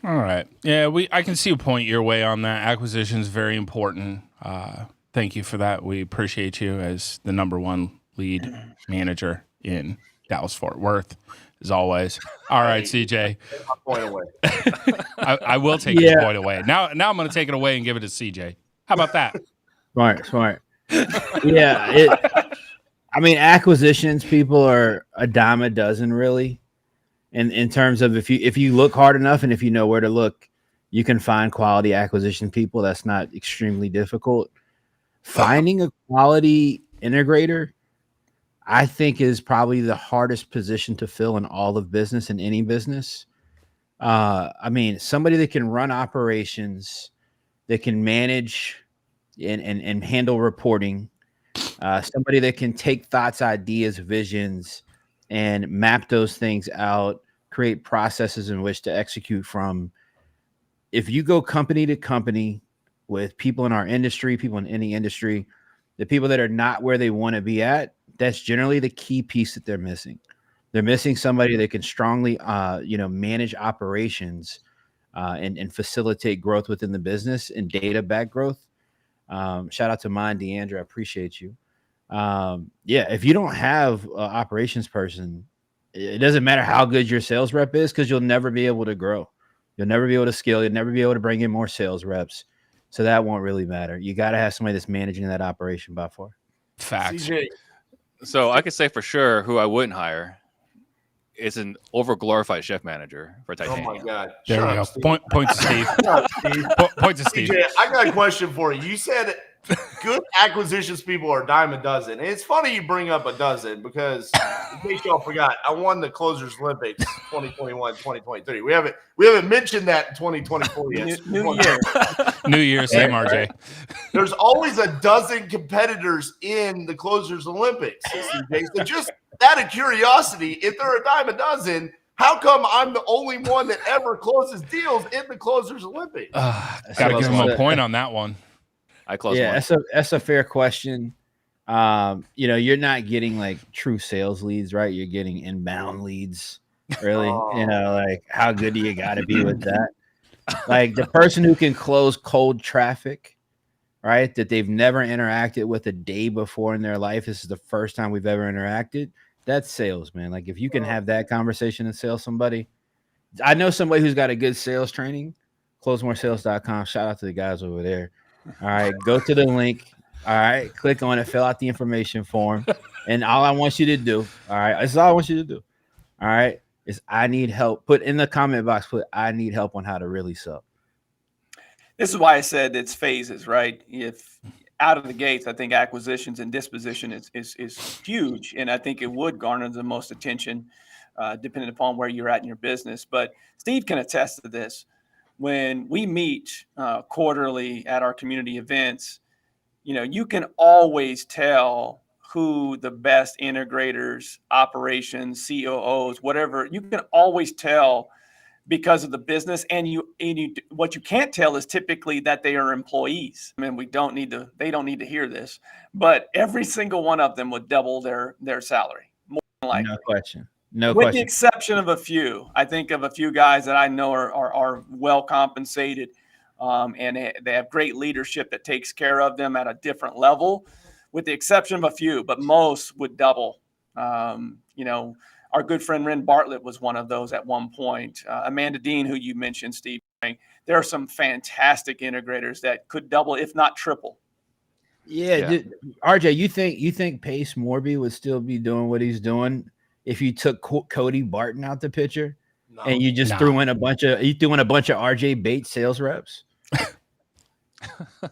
All right. Yeah, I can see a point your way on that. Acquisition is very important. Thank you for that. We appreciate you as the number one lead manager in Dallas-Fort Worth, as always. All right, CJ. Take my point away. I will take his point away. Now I'm going to take it away and give it to CJ. How about that? Smart. Yeah. Acquisitions, people are a dime a dozen, really. And in terms of if you look hard enough and if you know where to look, you can find quality acquisition people. That's not extremely difficult. Finding a quality integrator, I think, is probably the hardest position to fill in all of business, in any business. Somebody that can run operations, that can manage and handle reporting, somebody that can take thoughts, ideas, visions, and map those things out, create processes in which to execute from. If you go company to company with people in our industry, people in any industry, the people that are not where they want to be at, that's generally the key piece that they're missing. They're missing somebody that can strongly, manage operations and facilitate growth within the business and data back growth. Shout out to mine, Deandra. I appreciate you. If you don't have an operations person, it doesn't matter how good your sales rep is, because you'll never be able to grow. You'll never be able to scale. You'll never be able to bring in more sales reps. So that won't really matter. You got to have somebody that's managing that operation by far. Facts. CJ, So I could say for sure who I wouldn't hire is an overglorified chef manager for oh Titanium. my God. There Shut we go. up, Steve. Point to Steve. Shut up, Steve. Point to Steve. CJ, I got a question for you. You said good acquisitions people are a dime a dozen. And it's funny you bring up a dozen because, in case y'all forgot, I won the Closers Olympics 2021, 2023. We haven't mentioned that in 2024 yet. New year. New Year, same RJ. There's always a dozen competitors in the Closers Olympics, CJ. So just out of curiosity, if they're a dime a dozen, how come I'm the only one that ever closes deals in the Closers Olympics? Got to give him a point on that one. I close Yeah, one. that's a fair question. You're not getting like true sales leads, right? You're getting inbound leads, really. Like how good do you got to be with that? Like the person who can close cold traffic, right? That they've never interacted with a day before in their life. This is the first time we've ever interacted. That's sales, man. Like if you can have that conversation and sell somebody. I know somebody who's got a good sales training, closemoresales.com. Shout out to the guys over there. All right, go to the link. All right, click on it, fill out the information form. And all I want you to do, all right, this is all I want you to do. All right, is I need help. Put in the comment box, I need help on how to really sell. This is why I said it's phases, right? If out of the gates, I think acquisitions and disposition is huge. And I think it would garner the most attention depending upon where you're at in your business. But Steve can attest to this. When we meet quarterly at our community events, you can always tell who the best integrators, operations, COOs, whatever, you can always tell because of the business. And what you can't tell is typically that they are employees. I mean, they don't need to hear this, but every single one of them would double their salary. More than likely. No question. No With question. the exception of a few. I think of a few guys that I know are well compensated, and they have great leadership that takes care of them at a different level, with the exception of a few, but most would double. Our good friend Ren Bartlett was one of those at one point. Amanda Dean, who you mentioned, Steve, there are some fantastic integrators that could double, if not triple. Yeah. RJ, you think Pace Morby would still be doing what he's doing if you took Cody Barton out the picture and you just threw in a bunch of RJ Bates sales reps?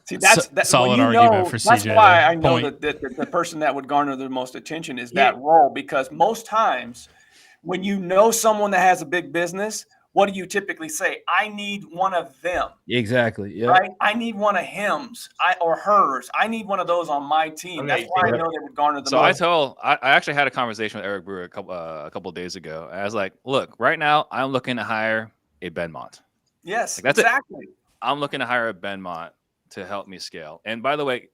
See, that's solid well, argument for that's CJ. why I know Point. that the person that would garner the most attention is that role, because most times when you know someone that has a big business, what do you typically say? I need one of them. Exactly. Yeah. Right? I need one of hims or hers. I need one of those on my team. That's why I know they would garner the most. So I actually had a conversation with Eric Brewer a couple of days ago. I was like, look, right now I'm looking to hire a Benmont. Yes, that's exactly. I'm looking to hire a Benmont to help me scale. And by the way,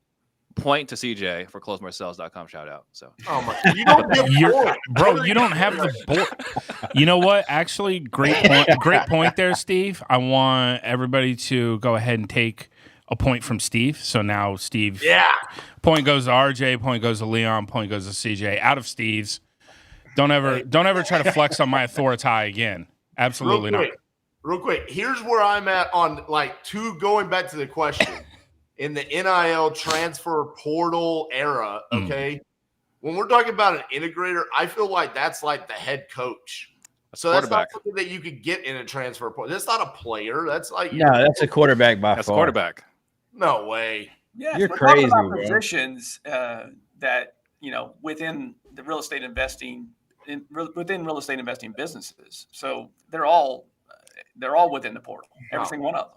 point to CJ for closemoresales.com shout out. So oh my, you don't get bro, you don't have the board. You know what? Actually, great point there, Steve. I want everybody to go ahead and take a point from Steve. So now Steve, point goes to RJ, point goes to Leon, point goes to CJ. Out of Steve's. Don't ever try to flex on my authority again. Absolutely not. Real quick, here's where I'm at on going back to the question. In the NIL transfer portal era, okay, when we're talking about an integrator, I feel like that's like the head coach. So that's not something that you could get in a transfer portal. That's not a player. That's like that's a quarterback by far. That's quarterback. No way. Yeah, you're we're crazy, talking about bro. positions that within the real estate investing within real estate investing businesses. So they're all within the portal. Every single one of them.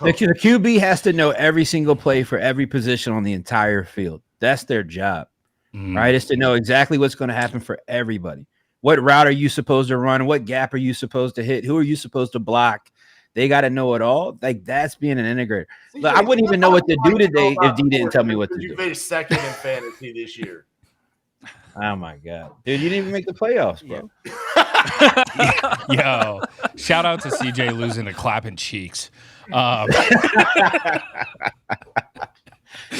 The QB has to know every single play for every position on the entire field. That's their job, right? It's to know exactly what's going to happen for everybody. What route are you supposed to run? What gap are you supposed to hit? Who are you supposed to block? They got to know it all. Like, that's being an integrator. Look, I wouldn't even know what to do today if D didn't tell me what to do. You finished second in fantasy this year. Oh my God, dude! You didn't even make the playoffs, bro. Yo, shout out to CJ losing to Clapping Cheeks. Yeah,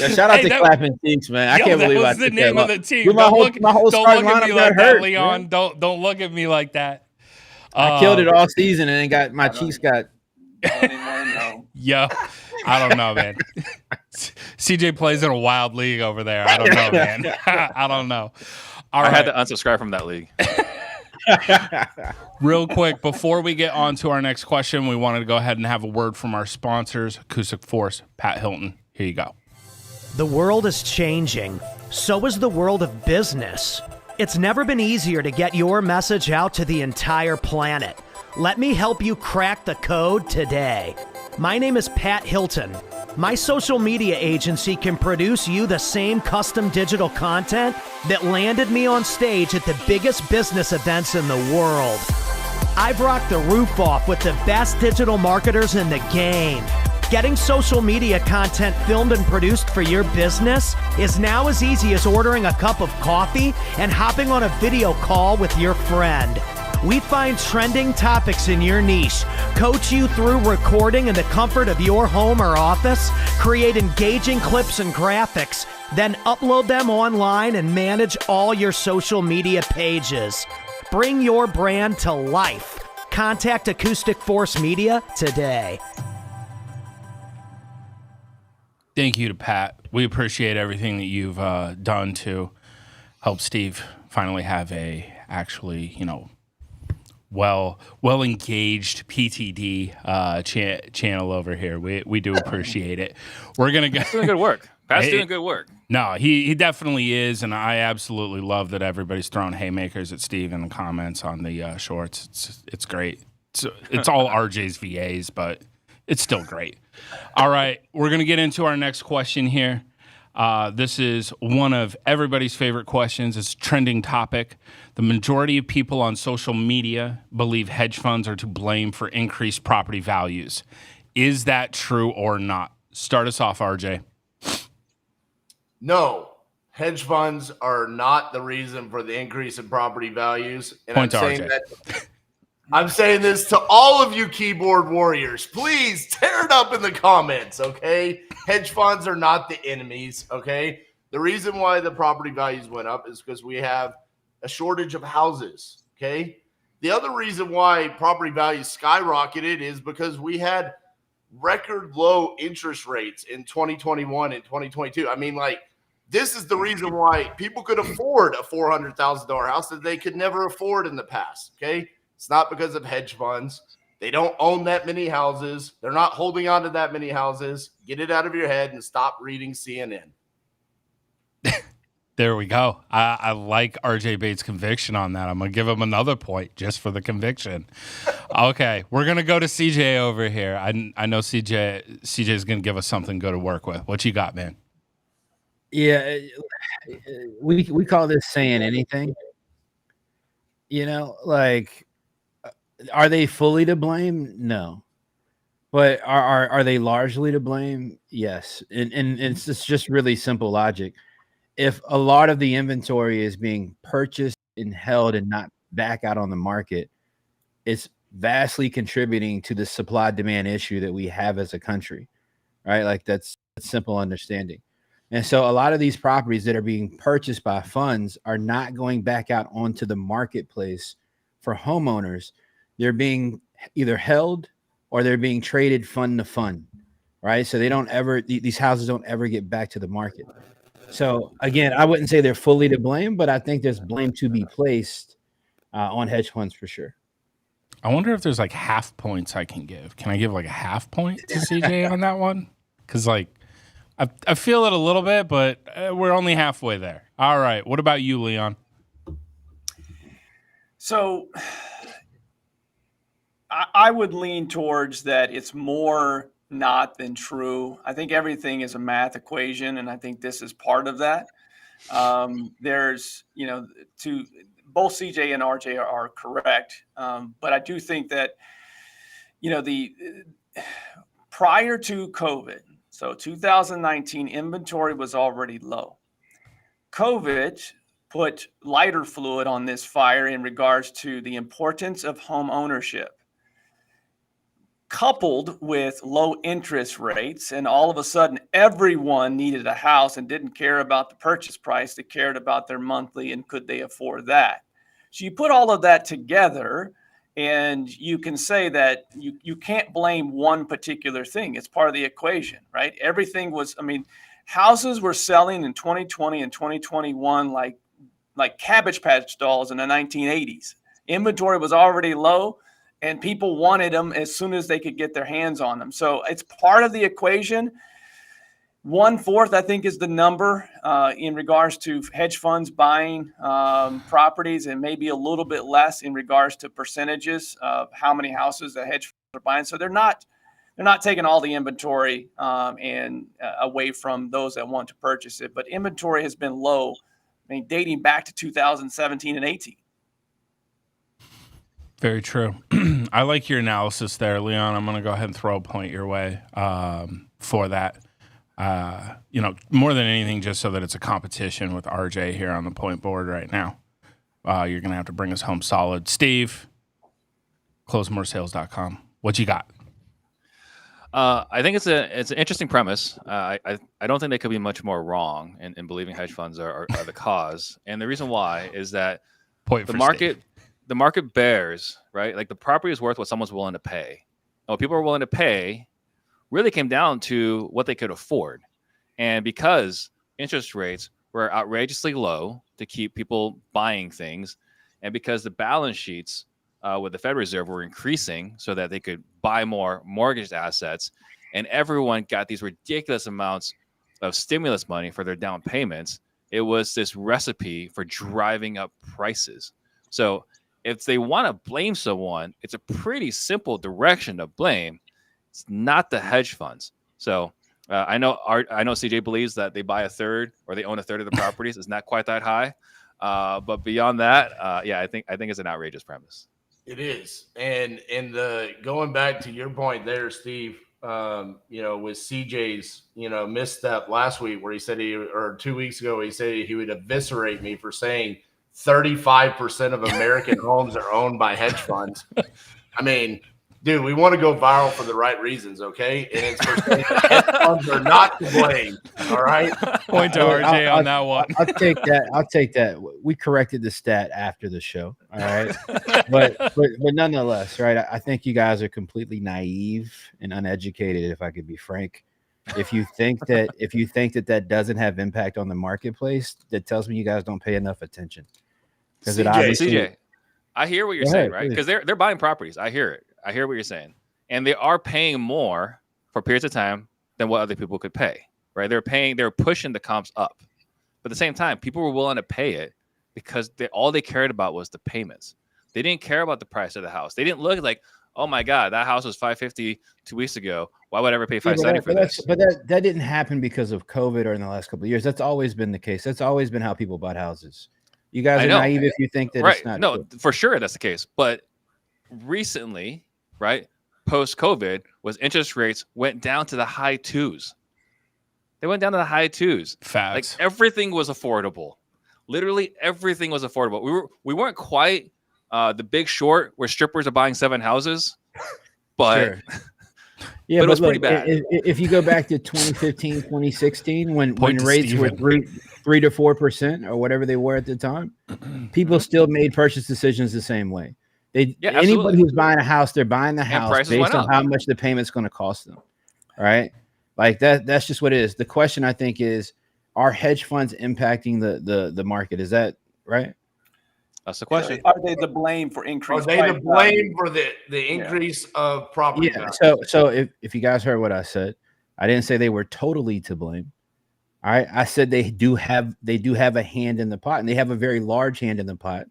shout out to Clapping Cheeks, man. I can't believe that was the name of the team. Dude, my whole starting look at me lineup like got that, hurt, Leon. Don't look at me like that. I killed it all season and then got my Cheeks got. Yo, I don't know, man. CJ plays in a wild league over there. I don't know, man. I don't know. I had to unsubscribe from that league. Real quick, before we get on to our next question, we wanted to go ahead and have a word from our sponsors, Acoustic Force, Pat Hilton. Here you go. The world is changing. So is the world of business. It's never been easier to get your message out to the entire planet. Let me help you crack the code today. My name is Pat Hilton. My social media agency can produce you the same custom digital content that landed me on stage at the biggest business events in the world. I've rocked the roof off with the best digital marketers in the game. Getting social media content filmed and produced for your business is now as easy as ordering a cup of coffee and hopping on a video call with your friend. We find trending topics in your niche, coach you through recording in the comfort of your home or office, create engaging clips and graphics, then upload them online and manage all your social media pages. Bring your brand to life. Contact Acoustic Force Media today. Thank you to Pat. We appreciate everything that you've done to help Steve finally have a actually, well engaged PTD channel over here. We do appreciate it. We're gonna go. Doing good work. Pat's doing good work. No, he definitely is, and I absolutely love that everybody's throwing haymakers at Steve in the comments on the shorts. It's great. It's all RJ's VAs, but it's still great. All right, we're gonna get into our next question here. This is one of everybody's favorite questions. It's a trending topic. The majority of people on social media believe hedge funds are to blame for increased property values. Is that true or not? Start us off, RJ. No, hedge funds are not the reason for the increase in property values. And Point to RJ. I'm saying this to all of you keyboard warriors. Please tear it up in the comments, okay? Hedge funds are not the enemies, okay? The reason why the property values went up is because we have a shortage of houses, okay? The other reason why property values skyrocketed is because we had record low interest rates in 2021 and 2022. I mean, like, this is the reason why people could afford a $400,000 house that they could never afford in the past. Okay. It's not because of hedge funds. They don't own that many houses. They're not holding on to that many houses. Get it out of your head and stop reading CNN. There we go. I like RJ Bates' conviction on that. I'm going to give him another point just for the conviction. Okay, we're going to go to CJ over here. I know CJ is going to give us something good to work with. What you got, man? Yeah, we call this saying anything. You know, like, are they fully to blame? No. But are they largely to blame? Yes. And it's just really simple logic. If a lot of the inventory is being purchased and held and not back out on the market, it's vastly contributing to the supply demand issue that we have as a country, right? Like that's simple understanding. And so a lot of these properties that are being purchased by funds are not going back out onto the marketplace for homeowners. They're being either held or they're being traded fund to fund, right? So these houses don't ever get back to the market. So again, I wouldn't say they're fully to blame, but I think there's blame to be placed on hedge funds for sure. I wonder if there's like half points I can give. Can I give like a half point to CJ on that one? Because like I feel it a little bit, but we're only halfway there. All right. What about you, Leon? So I would lean towards that it's more not than true. I think everything is a math equation, and I think this is part of that. There's, both CJ and RJ are correct, but I do think that, the prior to COVID, so 2019 inventory was already low. COVID put lighter fluid on this fire in regards to the importance of home ownership, coupled with low interest rates. And all of a sudden, everyone needed a house and didn't care about the purchase price. They cared about their monthly and could they afford that. So you put all of that together, and you can say that you can't blame one particular thing. It's part of the equation, right? Everything was, houses were selling in 2020 and 2021 like Cabbage Patch dolls in the 1980s. Inventory was already low, and people wanted them as soon as they could get their hands on them. So it's part of the equation. 1/4, I think, is the number in regards to hedge funds buying properties, and maybe a little bit less in regards to percentages of how many houses the hedge funds are buying. So they're not taking all the inventory and away from those that want to purchase it. But inventory has been low, dating back to 2017 and 18. Very true. I like your analysis there, Leon. I'm going to go ahead and throw a point your way for that. More than anything, just so that it's a competition with RJ here on the point board right now. You're going to have to bring us home solid. Steve, closemoresales.com. What you got? I think it's an interesting premise. I don't think they could be much more wrong in believing hedge funds are the cause. And the reason why is that the market bears, right? Like the property is worth what someone's willing to pay. And what people are willing to pay really came down to what they could afford. And because interest rates were outrageously low to keep people buying things, and because the balance sheets with the Fed Reserve were increasing so that they could buy more mortgage assets, and everyone got these ridiculous amounts of stimulus money for their down payments, it was this recipe for driving up prices. So if they want to blame someone, it's a pretty simple direction to blame. It's not the hedge funds. So I know CJ believes that they buy a third or they own a third of the properties. It's not quite that high. But beyond that, I think it's an outrageous premise. It is. And going back to your point there, Steve, with CJ's, misstep last week where he said 2 weeks ago, he said he would eviscerate me for saying 35% of American homes are owned by hedge funds. Dude, we want to go viral for the right reasons, okay? And it's for saying that hedge funds are not to blame. All right. Point to RJ on that one. I'll take that. I'll take that. We corrected the stat after the show. All right. but nonetheless, right? I think you guys are completely naive and uneducated, if I could be frank. If you think that doesn't have impact on the marketplace, that tells me you guys don't pay enough attention. Because it obviously CJ, I hear what you're saying, right? Because they're buying properties. I hear it. I hear what you're saying. And they are paying more for periods of time than what other people could pay, right? They're pushing the comps up. But at the same time, people were willing to pay it because all they cared about was the payments. They didn't care about the price of the house. They didn't look like, oh my God, that house was $550 2 weeks ago. Why would I ever pay $570 for this? But that didn't happen because of COVID or in the last couple of years. That's always been the case. That's always been how people bought houses. You guys are naive if you think that it's not. No, for sure that's the case. But recently, right, post-COVID, was interest rates went down to the high 2s. They went down to the high 2s. Facts. Like everything was affordable. Literally everything was affordable. We weren't quite the Big Short where strippers are buying 7 houses, but sure. Yeah, but it was look, pretty bad. If you go back to 2015, 2016, when rates were 3 to 4% or whatever they were at the time, people still made purchase decisions the same way. Anybody who's buying a house, they're buying the house based on how much the payment's going to cost them. All right, like that's just what it is. The question I think is, are hedge funds impacting the market? Is that right? That's the question. Are they to blame for increase? Are they to blame for the increase of property value? So if you guys heard what I said, I didn't say they were totally to blame. All right. I said they do have a hand in the pot, and they have a very large hand in the pot.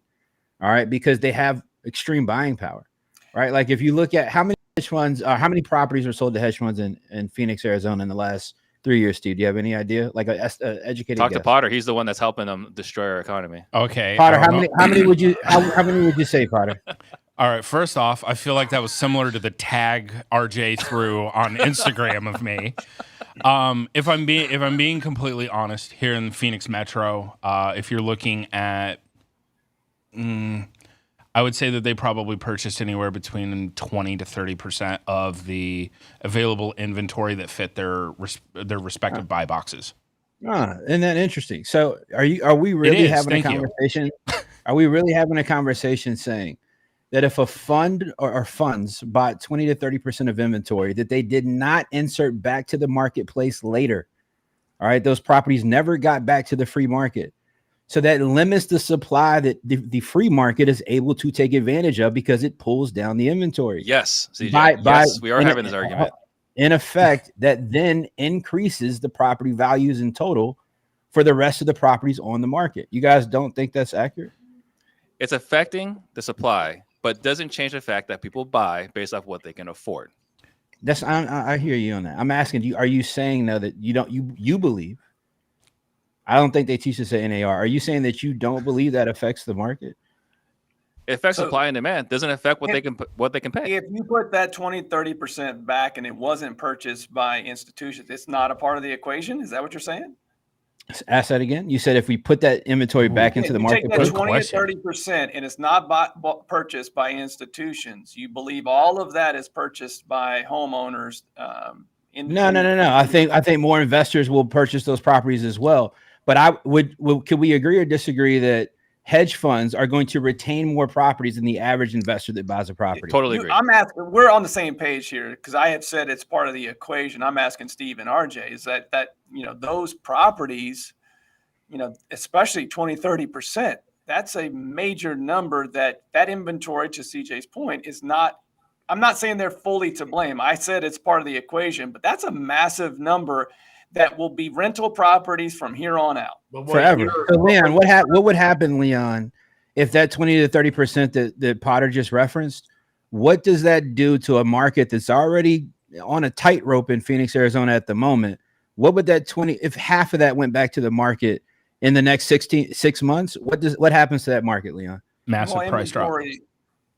All right, because they have extreme buying power. Right. Like if you look at how many hedge funds, how many properties are sold to hedge funds in Phoenix, Arizona in the last 3 years, Steve? Do you have any idea? Like an educated Talk guess. to Potter. He's the one that's helping them destroy our economy. Okay. Potter, how many would you say, Potter? All right. First off, I feel like that was similar to the tag RJ threw on Instagram of me. If I'm being completely honest, here in the Phoenix Metro, if you're looking at, I would say that they probably purchased anywhere between 20 to 30% of the available inventory that fit their respective buy boxes. Isn't that interesting? So are we really having a conversation? Are we really having a conversation saying that if a fund or funds bought 20 to 30% of inventory that they did not insert back to the marketplace later, all right, those properties never got back to the free market. So that limits the supply that the free market is able to take advantage of because it pulls down the inventory. Yes, CJ. Yes, we are having this argument. In effect, that then increases the property values in total for the rest of the properties on the market. You guys don't think that's accurate? It's affecting the supply, but doesn't change the fact that people buy based off what they can afford. I hear you on that. I'm asking you, are you saying though that you believe? I don't think they teach us at NAR. Are you saying that you don't believe that affects the market? It affects supply and demand. Doesn't affect what they can pay. If you put that 20-30% back and it wasn't purchased by institutions, it's not a part of the equation. Is that what you're saying? Ask that again. You said if we put that inventory back into the market, take that 20-30% and it's not purchased by institutions. You believe all of that is purchased by homeowners? No. I think more investors will purchase those properties as well. But could we agree or disagree that hedge funds are going to retain more properties than the average investor that buys a property? Totally agree. I'm asking, we're on the same page here because I have said it's part of the equation. I'm asking Steve and RJ, is that those properties, especially 20-30%, that's a major number that inventory, to CJ's point, is not. I'm not saying they're fully to blame. I said it's part of the equation, but that's a massive number that will be rental properties from here on out. Forever. So Leon, what would happen, Leon, if that 20 to 30% that Potter just referenced, what does that do to a market that's already on a tightrope in Phoenix, Arizona at the moment? What would that if half of that went back to the market in the next 6 months, what happens to that market, Leon? Massive price drop.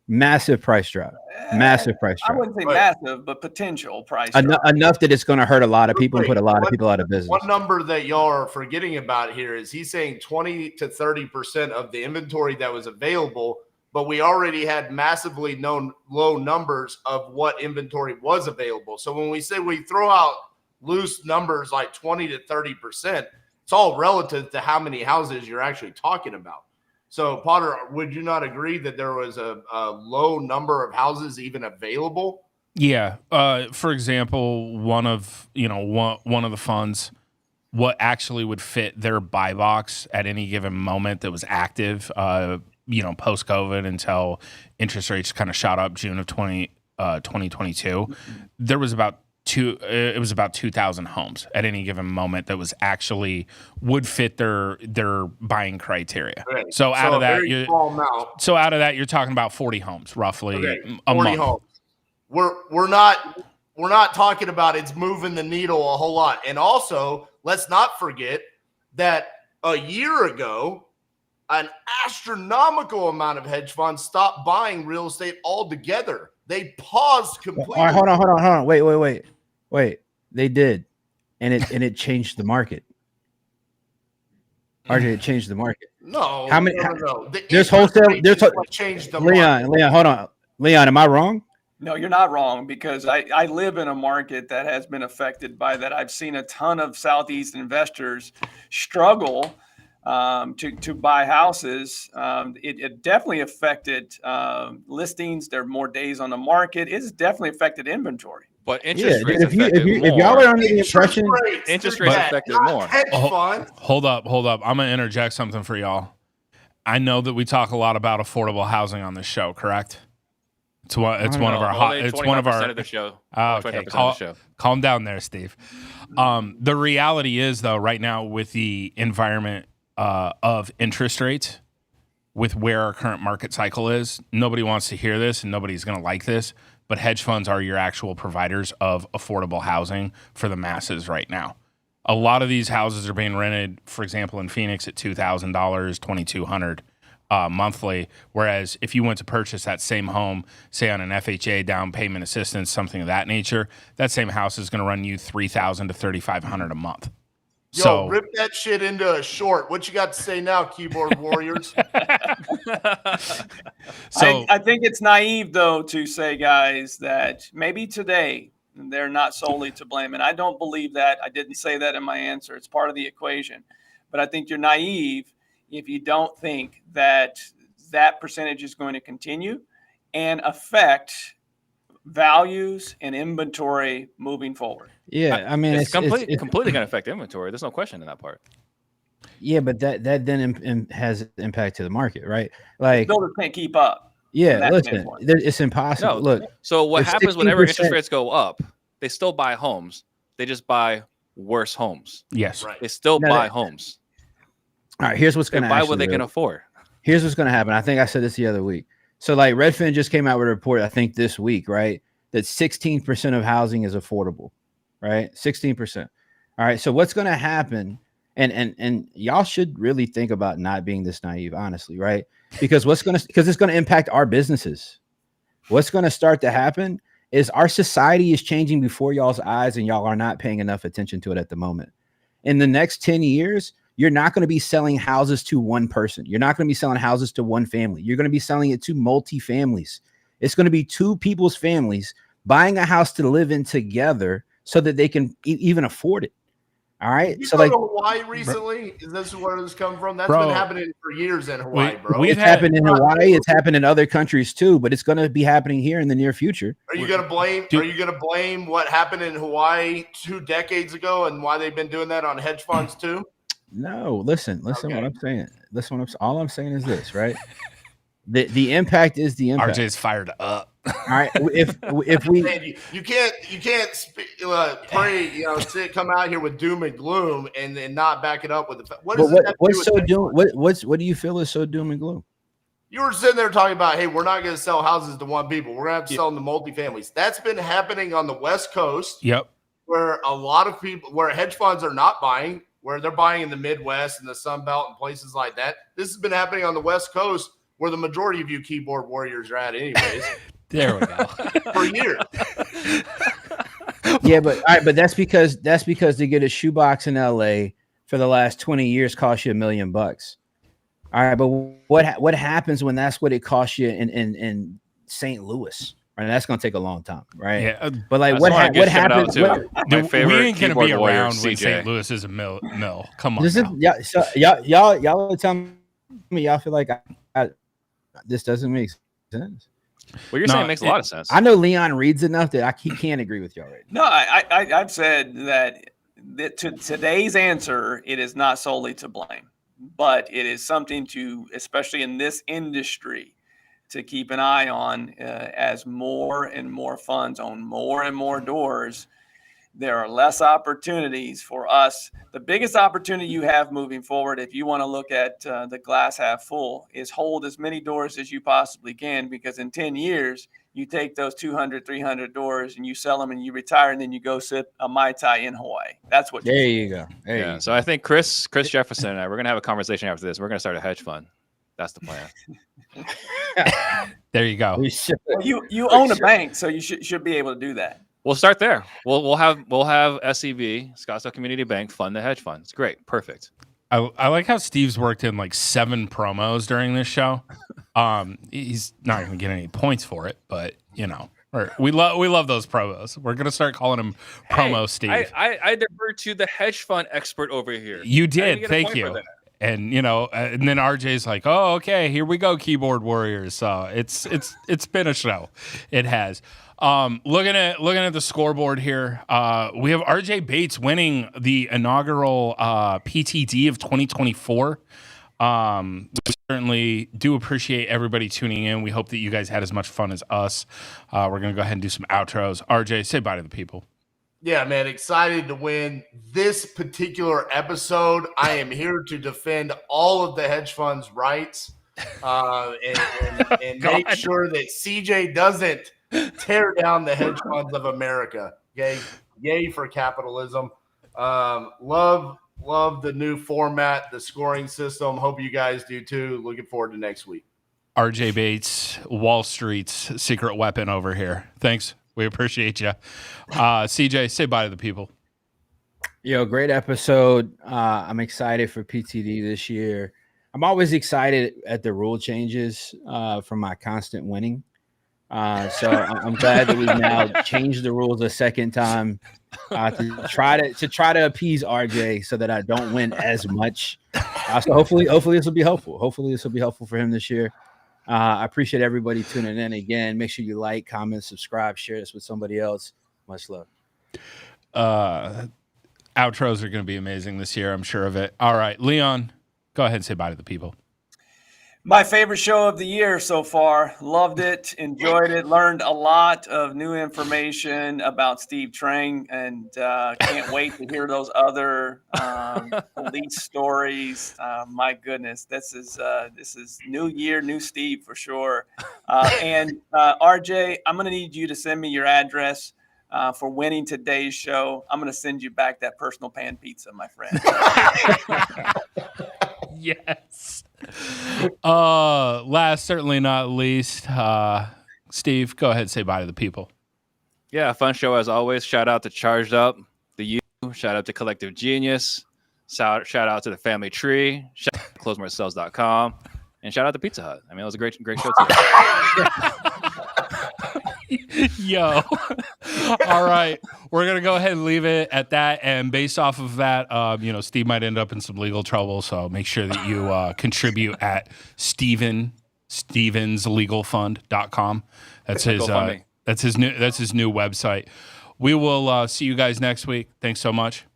Massive price drop. Massive price drop. I wouldn't say massive, but potential price drop. Enough that it's going to hurt a lot of people and put a lot of people out of business. One number that y'all are forgetting about here is he's saying 20 to 30% of the inventory that was available but we already had massively low numbers of what inventory was available. So when we say we throw out loose numbers like 20 to 30%, it's all relative to how many houses you're actually talking about. So Potter, would you not agree that there was a low number of houses even available? Yeah. For example, one of the funds, what actually would fit their buy box at any given moment that was active, post COVID until interest rates kind of shot up June of 2022, there was about 2,000 homes at any given moment that was actually would fit their buying criteria. Right. So out of that, you're talking about 40 homes roughly a 40 month. homes. We're not talking about it's moving the needle a whole lot. And also, let's not forget that a year ago, an astronomical amount of hedge funds stopped buying real estate altogether. They paused completely. All right, hold on. Wait. They did, and it changed the market. RJ, it changed the market. No. There's wholesale. There's what changed the Leon. market. Hold on. Leon, am I wrong? No, you're not wrong, because I live in a market that has been affected by that. I've seen a ton of Southeast investors struggle to buy houses. It definitely affected listings. There are more days on the market. It's definitely affected inventory. But interest rates if y'all more. are under the impression, Interest rates affected more. Hold up. I'm going to interject something for y'all. I know that we talk a lot about affordable housing on this show, correct? It's one of the show. Okay, calm down there, Steve. The reality is, though, right now with the environment of interest rates, with where our current market cycle is, nobody wants to hear this and nobody's going to like this, but hedge funds are your actual providers of affordable housing for the masses right now. A lot of these houses are being rented, for example, in Phoenix at $2,000, $2,200 monthly, whereas if you went to purchase that same home, say on an FHA down payment assistance, something of that nature, that same house is going to run you $3,000 to $3,500 a month. Yo, rip that shit into a short. What you got to say now, keyboard warriors? I think it's naive, though, to say, guys, that maybe today they're not solely to blame. And I don't believe that. I didn't say that in my answer. It's part of the equation. But I think you're naive if you don't think that that percentage is going to continue and affect values and inventory moving forward. Yeah, I mean, it's completely going to affect inventory. There's no question in that part. Yeah, but that then has impact to the market, right? Like builders can't keep up. Yeah, listen, it's impossible. No, look. So what happens whenever interest rates go up? They still buy homes. They just buy worse homes. Yes, right. They still buy homes. All right, here's what's going to happen. Buy what they can afford. Here's what's going to happen. I think I said this the other week. So like Redfin just came out with a report, I think this week, right? That 16% of housing is affordable, right? 16%. All right. So what's going to happen? And y'all should really think about not being this naive, honestly, right? Because it's going to impact our businesses. What's going to start to happen is our society is changing before y'all's eyes, and y'all are not paying enough attention to it at the moment. In the next 10 years, you're not going to be selling houses to one person. You're not going to be selling houses to one family. You're going to be selling it to multi-families. It's going to be two people's families buying a house to live in together so that they can even afford it. All right. You go to Hawaii recently? Is this where this come from? That's been happening for years in Hawaii, bro. It's happened in Hawaii. It's happened in other countries too, but it's going to be happening here in the near future. Are you going to blame? Are you going to blame what happened in Hawaii 2 decades ago and why they've been doing that on hedge funds too? No, listen what I'm saying. All I'm saying is this, right? The impact is the impact. RJ's fired up. All right. If we you can't pray, come out here with doom and gloom and then not back it up with the what do you feel is so doom and gloom? You were sitting there talking about, hey, we're not going to sell houses to one people. We're going to have to sell them to multifamilies. That's been happening on the West Coast. Yep. Where a lot of people, where hedge funds are not buying, where they're buying in the Midwest and the Sun Belt and places like that. This has been happening on the West Coast, where the majority of you keyboard warriors are at anyways. There we go. For years. Yeah, but all right, but that's because to get a shoebox in LA for the last 20 years cost you $1 million. All All right, but what happens when that's what it costs you in St. Louis? Right, that's gonna take a long time, right? Yeah, But like, I what just wanna give shout out happens? to my dude, we favorite ain't gonna keyboard be warrior, around when CJ. St. Louis is a mill. Come on This is now. yeah. So y'all are telling me y'all feel like this doesn't make sense. What you're No, saying makes a lot of sense. I know Leon reads enough that he can't agree with y'all right now. No, I've said that to today's answer, it is not solely to blame, but it is something to, especially in this industry, to keep an eye on as more and more funds own more and more doors. There are less opportunities for us. The biggest opportunity you have moving forward, if you want to look at the glass half full, is hold as many doors as you possibly can, because in 10 years, you take those 200, 300 doors and you sell them and you retire, and then you go sip a Mai Tai in Hawaii. That's what There you go. There Yeah. you So I think Chris Jefferson and I, we're gonna have a conversation after this. We're gonna start a hedge fund. That's the plan. There you go. go. We should. Well, you own a bank, so you should be able to do that. We'll start there. We'll have SCB, Scottsdale Community Bank, fund the hedge fund. It's great. Perfect. I like how Steve's worked in like 7 promos during this show. He's not going to get any points for it, but you know, we love those promos. We're going to start calling him Promo Steve. I defer to the hedge fund expert over here. You I did, didn't get a thank point for you. that. And you know, and then RJ's like, "Oh, okay, here we go, keyboard warriors." So it's been a show. It has. Looking at the scoreboard here, we have RJ Bates winning the inaugural PTD of 2024. We certainly do appreciate everybody tuning in. We hope that you guys had as much fun as us. We're gonna go ahead and do some outros. RJ, say bye to the people. Yeah, man, excited to win this particular episode. I am here to defend all of the hedge funds' rights and make sure that CJ doesn't tear down the hedge funds of America. Yay for capitalism. Love the new format, the scoring system. Hope you guys do too. Looking forward to next week. RJ Bates, Wall Street's secret weapon over here. Thanks. We appreciate you. CJ, say bye to the people. Yo, great episode. I'm excited for PTD this year. I'm always excited at the rule changes from my constant winning. So I'm glad that we've now changed the rules a second time to try to appease RJ so that I don't win as much. So hopefully this will be helpful. Hopefully this will be helpful for him this year. I appreciate everybody tuning in again. Make sure you like, comment, subscribe, share this with somebody else. Much love. Outros are going to be amazing this year. I'm sure of it. All right, Leon, go ahead and say bye to the people. My favorite show of the year so far. Loved it, enjoyed it, learned a lot of new information about Steve Trang, and can't wait to hear those other police stories. My goodness, this is new year, new Steve for sure. And RJ, I'm going to need you to send me your address for winning today's show. I'm going to send you back that personal pan pizza, my friend. Yes. Last, certainly not least, Steve, go ahead and say bye to the people. Yeah, fun show as always. Shout out to Charged Up, the U. Shout out to Collective Genius. Shout out to the Family Tree. Shout out to closemarcells.com. And shout out to Pizza Hut. I mean, it was a great show today. Yo. All right. We're going to go ahead and leave it at that. And based off of that, Steve might end up in some legal trouble. So make sure that you contribute at stevenslegalfund.com. That's his new website. We will see you guys next week. Thanks so much.